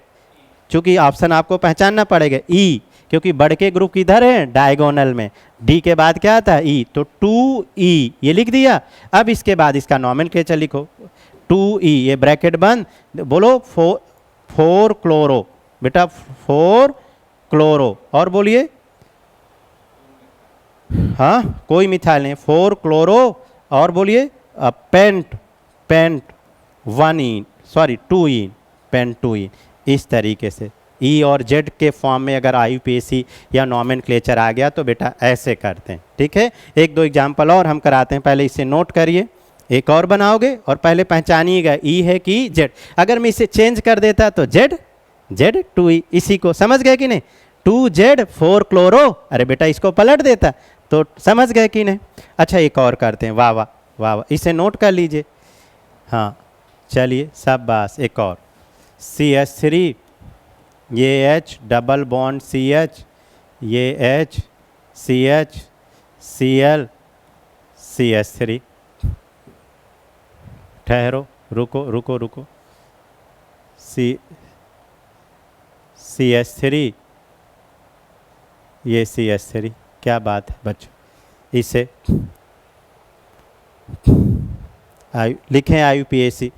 S1: चूंकि ऑप्शन आपको पहचानना पड़ेगा ई, क्योंकि बढ़ के ग्रुप किधर है डायगोनल में, डी के बाद क्या आता है ई, तो 2E ये लिख दिया। अब इसके बाद इसका नॉमेनक्लेचर लिखो, 2E ये ब्रैकेट बंद, बोलो 4 क्लोरो बेटा, 4 क्लोरो, और बोलिए हाँ कोई मिथाइल नहीं, 4 क्लोरो, और बोलिए paint, paint 1E, sorry 2E, paint 2E। इस तरीके से ई और जेड के फॉर्म में अगर आईयूपीएसी या नॉमेनक्लेचर आ गया तो बेटा ऐसे करते हैं, ठीक है। एक दो एग्जाम्पल और हम कराते हैं, पहले इसे नोट करिए, एक और बनाओगे और पहले पहचानिएगा ई है कि जेड। अगर मैं इसे चेंज कर देता तो जेड, जेड 2E, इसी को समझ गए कि नहीं, 2Z 4 क्लोरो, अरे बेटा इसको पलट देता तो समझ गए कि नहीं। अच्छा एक और करते हैं, वाह वाह वाह वाह, इसे नोट कर लीजिए, हाँ चलिए शाबाश। एक और CH3, ये H डबल बॉन्ड CH, ये H CH Cl CH3, ठहरो रुको रुको रुको, CH3, ये CH3, क्या बात है बच्चों। इसे लिखें आईयूपीएसी,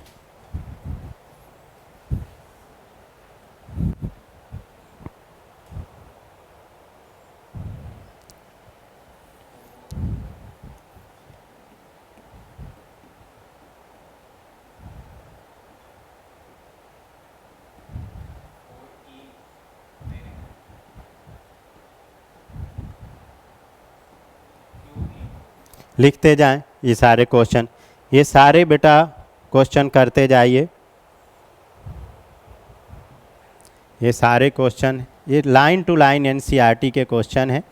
S1: लिखते जाएं ये सारे क्वेश्चन, ये सारे बेटा क्वेश्चन करते जाइए, ये सारे क्वेश्चन, ये लाइन टू लाइन एनसीईआरटी के क्वेश्चन हैं,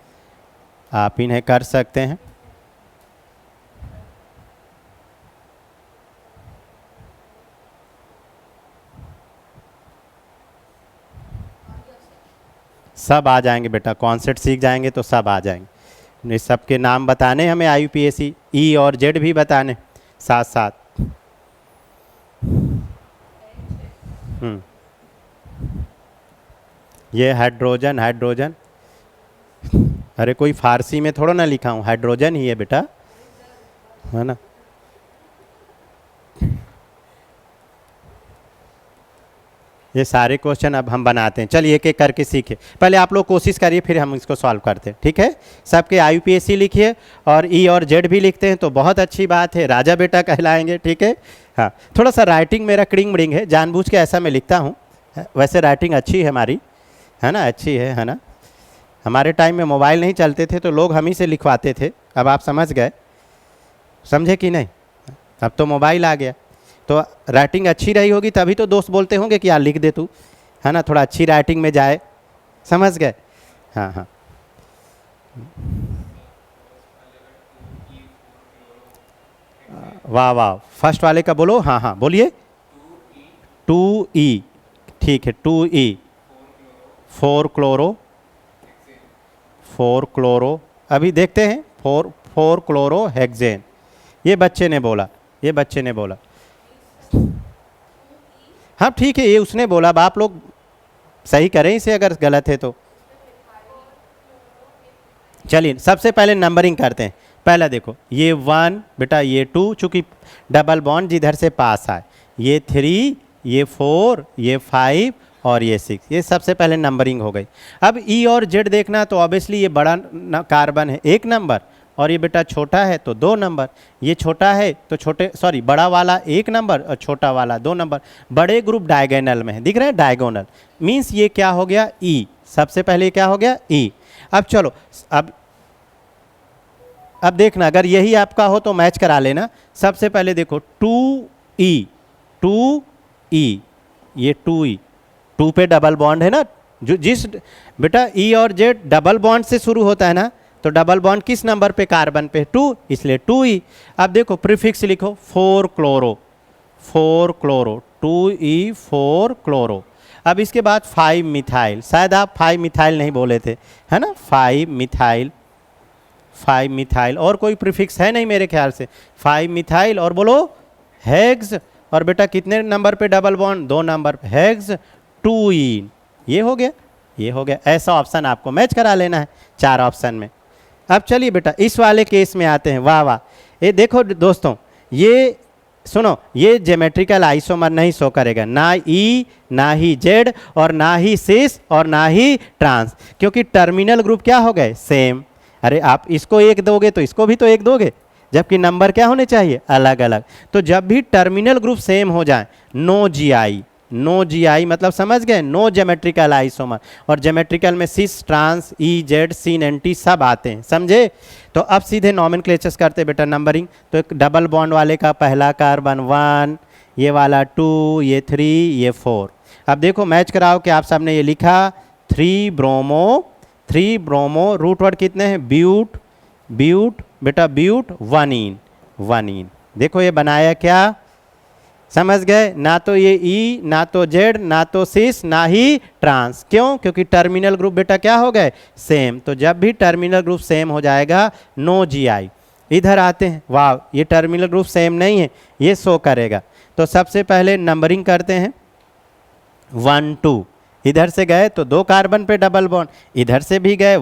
S1: आप इन्हें कर सकते हैं। सब आ जाएंगे बेटा, कॉन्सेप्ट सीख जाएंगे तो सब आ जाएंगे। इस सब के नाम बताने हमें आईयूपीएसी, ई और जेड भी बताने साथ साथ। ये हाइड्रोजन, हाइड्रोजन, अरे कोई फारसी में थोड़ा ना लिखा हूँ, हाइड्रोजन ही है बेटा, है ना। ये सारे क्वेश्चन अब हम बनाते हैं। चलिए एक एक करके सीखे, पहले आप लोग कोशिश करिए फिर हम इसको सॉल्व करते हैं, ठीक है। सबके IUPAC लिखिए और ई और जेड भी लिखते हैं तो बहुत अच्छी बात है, राजा बेटा कहलाएंगे, ठीक है। हाँ, थोड़ा सा राइटिंग मेरा क्रिंग मरिंग है, जानबूझ के ऐसा मैं लिखता हूँ, वैसे राइटिंग अच्छी है हमारी, है ना, अच्छी है ना। हमारे टाइम में मोबाइल नहीं चलते थे तो लोग हम ही से लिखवाते थे, अब आप समझ गए, समझे कि नहीं। अब तो मोबाइल आ गया तो राइटिंग अच्छी रही होगी तभी तो दोस्त बोलते होंगे कि यार लिख दे तू, है ना, थोड़ा अच्छी राइटिंग में जाए, समझ गए। हाँ हाँ, वाह वाह, फर्स्ट वाले का बोलो, हाँ हाँ बोलिए। 2E, ठीक है, 2E, 4 क्लोरो, 4 क्लोरो, अभी देखते हैं, 4 क्लोरो हेक्सेन, ये बच्चे ने बोला, ये बच्चे ने बोला। हाँ ठीक है, ये उसने बोला, अब आप लोग सही करें इसे अगर गलत है तो। चलिए सबसे पहले नंबरिंग करते हैं। पहला देखो, ये 1 बेटा, ये 2, चूंकि डबल बॉन्ड जिधर से पास आए, ये 3, ये 4, ये 5 और ये 6, ये सबसे पहले नंबरिंग हो गई। अब ई और जेड देखना तो ऑब्वियसली ये बड़ा कार्बन है 1 नंबर, और ये बेटा छोटा है तो 2 नंबर, ये छोटा है तो छोटे सॉरी बड़ा वाला 1 नंबर और छोटा वाला 2 नंबर। बड़े ग्रुप डायगोनल में है, दिख रहे हैं, डायगोनल मीन्स ये क्या हो गया, ई, सबसे पहले क्या हो गया, ई। अब चलो, अब देखना, अगर यही आपका हो तो मैच करा लेना। सबसे पहले देखो 2E, 2E, ये 2E, 2 पे डबल बॉन्ड है ना, जो जिस बेटा ई और जेड डबल बॉन्ड से शुरू होता है ना, तो डबल बॉन्ड किस नंबर पे, कार्बन पे 2, इसलिए 2E। अब देखो प्रीफिक्स लिखो, 4 क्लोरो, 4 क्लोरो, 2E 4 क्लोरो। अब इसके बाद 5 मिथाइल, शायद आप 5 मिथाइल नहीं बोले थे, है ना, 5 मिथाइल, 5 मिथाइल, और कोई प्रीफिक्स है नहीं मेरे ख्याल से, 5 मिथाइल, और बोलो हेक्स, और बेटा कितने नंबर पे डबल बॉन्ड, 2 नंबर पे, हेक्स 2E, ये हो गया, ये हो गया। ऐसा ऑप्शन आपको मैच करा लेना है 4 ऑप्शन में। अब चलिए बेटा इस वाले केस में आते हैं, वाह वाह, ये देखो दोस्तों, ये सुनो, ये ज्योमेट्रिकल आइसोमर नहीं शो करेगा, ना ई, ना ही जेड, और ना ही सिस, और ना ही ट्रांस, क्योंकि टर्मिनल ग्रुप क्या हो गए, सेम। अरे आप इसको 1 दोगे तो इसको भी तो 1 दोगे, जबकि नंबर क्या होने चाहिए, अलग अलग। तो जब भी टर्मिनल ग्रुप सेम हो जाए, नो GI, नो GI मतलब समझ गए, नो ज्योमेट्रिकल आइसोमर, और ज्योमेट्रिकल में सिस, ट्रांस, ई, जेड, सीन, एंटी सब आते हैं, समझे। तो अब सीधे नॉमेनक्लेचर्स करते बेटा नंबरिंग। तो एक डबल बॉन्ड वाले का पहला कार्बन 1, ये वाला 2, ये 3, ये 4। अब देखो मैच कराओ कि आप सबने ये लिखा 3 ब्रोमो, 3 ब्रोमो, रूट वर्ड कितने हैं, ब्यूट, ब्यूट बेटा, ब्यूट 1 इन, 1 इन। देखो ये बनाया क्या, समझ गए, ना तो ये ई, ना तो जेड, ना तो सिस, ना ही ट्रांस, क्यों, क्योंकि टर्मिनल ग्रुप बेटा क्या हो गए, सेम। तो जब भी टर्मिनल ग्रुप सेम हो जाएगा, नो GI। इधर आते हैं, वाह, ये टर्मिनल ग्रुप सेम नहीं है, ये शो करेगा। तो सबसे पहले नंबरिंग करते हैं, 1 2, इधर से गए तो 2 कार्बन पे डबल बॉन्ड, इधर से भी गए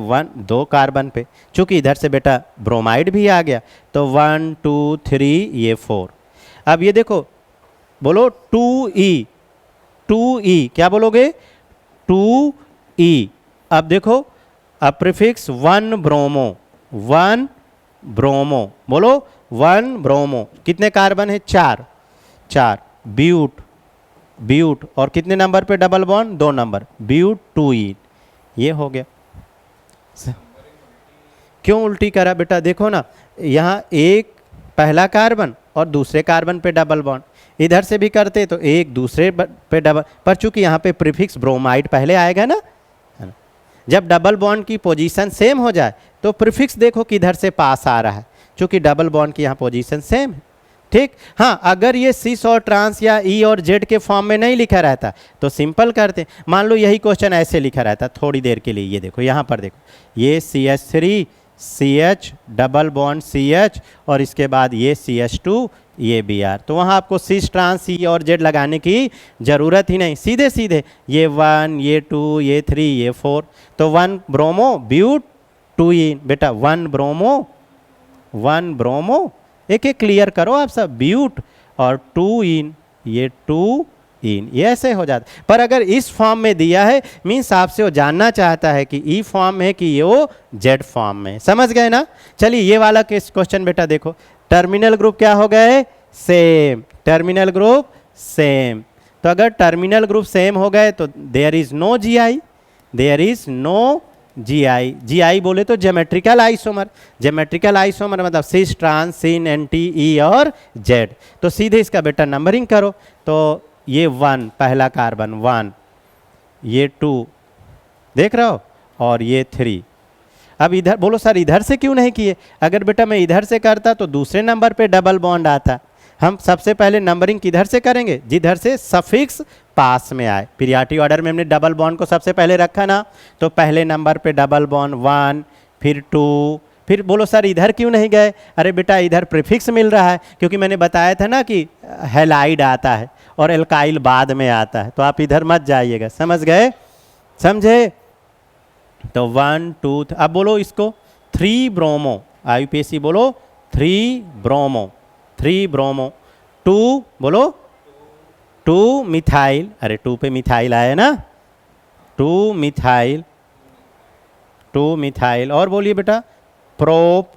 S1: 2 कार्बन पे, चूंकि इधर से बेटा ब्रोमाइड भी आ गया, तो 1 2 3, ये 4। अब ये देखो, बोलो 2E, 2E, क्या बोलोगे, 2E। अब देखो, अब प्रीफिक्स 1 ब्रोमो, 1 ब्रोमो, बोलो 1 ब्रोमो, कितने कार्बन है, 4, 4, ब्यूट, ब्यूट, और कितने नंबर पे डबल बॉन्ड, 2 नंबर, ब्यूट 2E, ये हो गया। क्यों उल्टी करा बेटा, देखो ना, यहाँ एक पहला कार्बन और दूसरे कार्बन पे डबल बॉन्ड, इधर से भी करते तो एक दूसरे पे डबल, पर चूंकि यहाँ पे प्रीफिक्स ब्रोमाइड पहले आएगा ना, जब डबल बॉन्ड की पोजीशन सेम हो जाए तो प्रीफिक्स देखो किधर से पास आ रहा है, चूंकि डबल बॉन्ड की यहाँ पोजीशन सेम है, ठीक। हाँ, अगर ये सिस और ट्रांस या ई और जेड के फॉर्म में नहीं लिखा रहता तो सिंपल करते, मान लो यही क्वेश्चन ऐसे लिखा रहता थोड़ी देर के लिए, ये देखो यहाँ पर देखो, ये CH3 CH double bond CH, और इसके बाद ये CH2 ये Br, तो वहाँ आपको सिस, ट्रांस, ई और जेड लगाने की ज़रूरत ही नहीं, सीधे सीधे ये 1, ये 2, ये 3, ये 4। तो 1 ब्रोमो ब्यूट 2E बेटा, 1 ब्रोमो, 1 ब्रोमो, एक एक क्लियर करो आप सब, ब्यूट और 2 इन, ये 2 इन, ये ऐसे हो जाता। पर अगर इस फॉर्म में दिया है मीन्स आपसे वो जानना चाहता है कि ई फॉर्म में कि ये वो जेड फॉर्म में। समझ गए ना? चलिए ये वाला क्वेश्चन बेटा देखो, टर्मिनल ग्रुप क्या हो गए? सेम। Terminal group same. तो अगर टर्मिनल ग्रुप सेम हो गए तो there is no G I, there is no G I. G I बोले तो ज्योमेट्रिकल आइसोमर। ज्योमेट्रिकल आइसोमर मतलब cis, trans, syn, anti, E और जेड। तो सीधे इसका बेटा नंबरिंग करो। तो ये 1 पहला कार्बन 1, ये 2 देख रहे हो, और ये 3। अब इधर बोलो सर इधर से क्यों नहीं किए? अगर बेटा मैं इधर से करता तो दूसरे नंबर पे डबल बॉन्ड आता। हम सबसे पहले नंबरिंग किधर से करेंगे? जिधर से सफिक्स पास में आए। पीरियाडिक ऑर्डर में हमने डबल बॉन्ड को सबसे पहले रखा ना, तो पहले नंबर पे डबल बॉन्ड 1, फिर 2, फिर बोलो सर इधर क्यों नहीं गए? अरे बेटा इधर प्रीफिक्स मिल रहा है, क्योंकि मैंने बताया था ना कि हैलाइड आता है और एल्काइल बाद में आता है, तो आप इधर मत जाइएगा। समझ गए? समझे? तो 1 2 अब बोलो इसको 3 ब्रोमो, आईयूपीएसी बोलो 3 ब्रोमो, 3 ब्रोमो, 2 बोलो 2 मिथाइल, अरे 2 पे मिथाइल आया ना, 2 मिथाइल, 2 मिथाइल। और बोलिए बेटा प्रोप,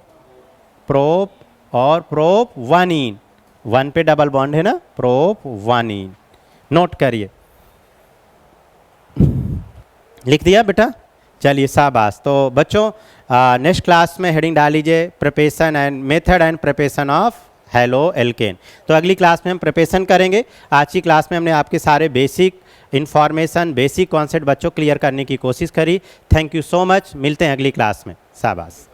S1: प्रोप और प्रोप 1 इन, 1 पे डबल बॉन्ड है ना, प्रोप 1 इन। नोट करिए, लिख दिया बेटा? चलिए शाबाश। तो बच्चों नेक्स्ट क्लास में हेडिंग डाल लीजिए preparation and method and preparation of halo alkane. तो अगली क्लास में हम प्रिपरेशन करेंगे। आज की क्लास में हमने आपके सारे बेसिक इन्फॉर्मेशन, बेसिक कॉन्सेप्ट बच्चों क्लियर करने की कोशिश करी। Thank you so much. मिलते हैं अगली क्लास में। शाबाश।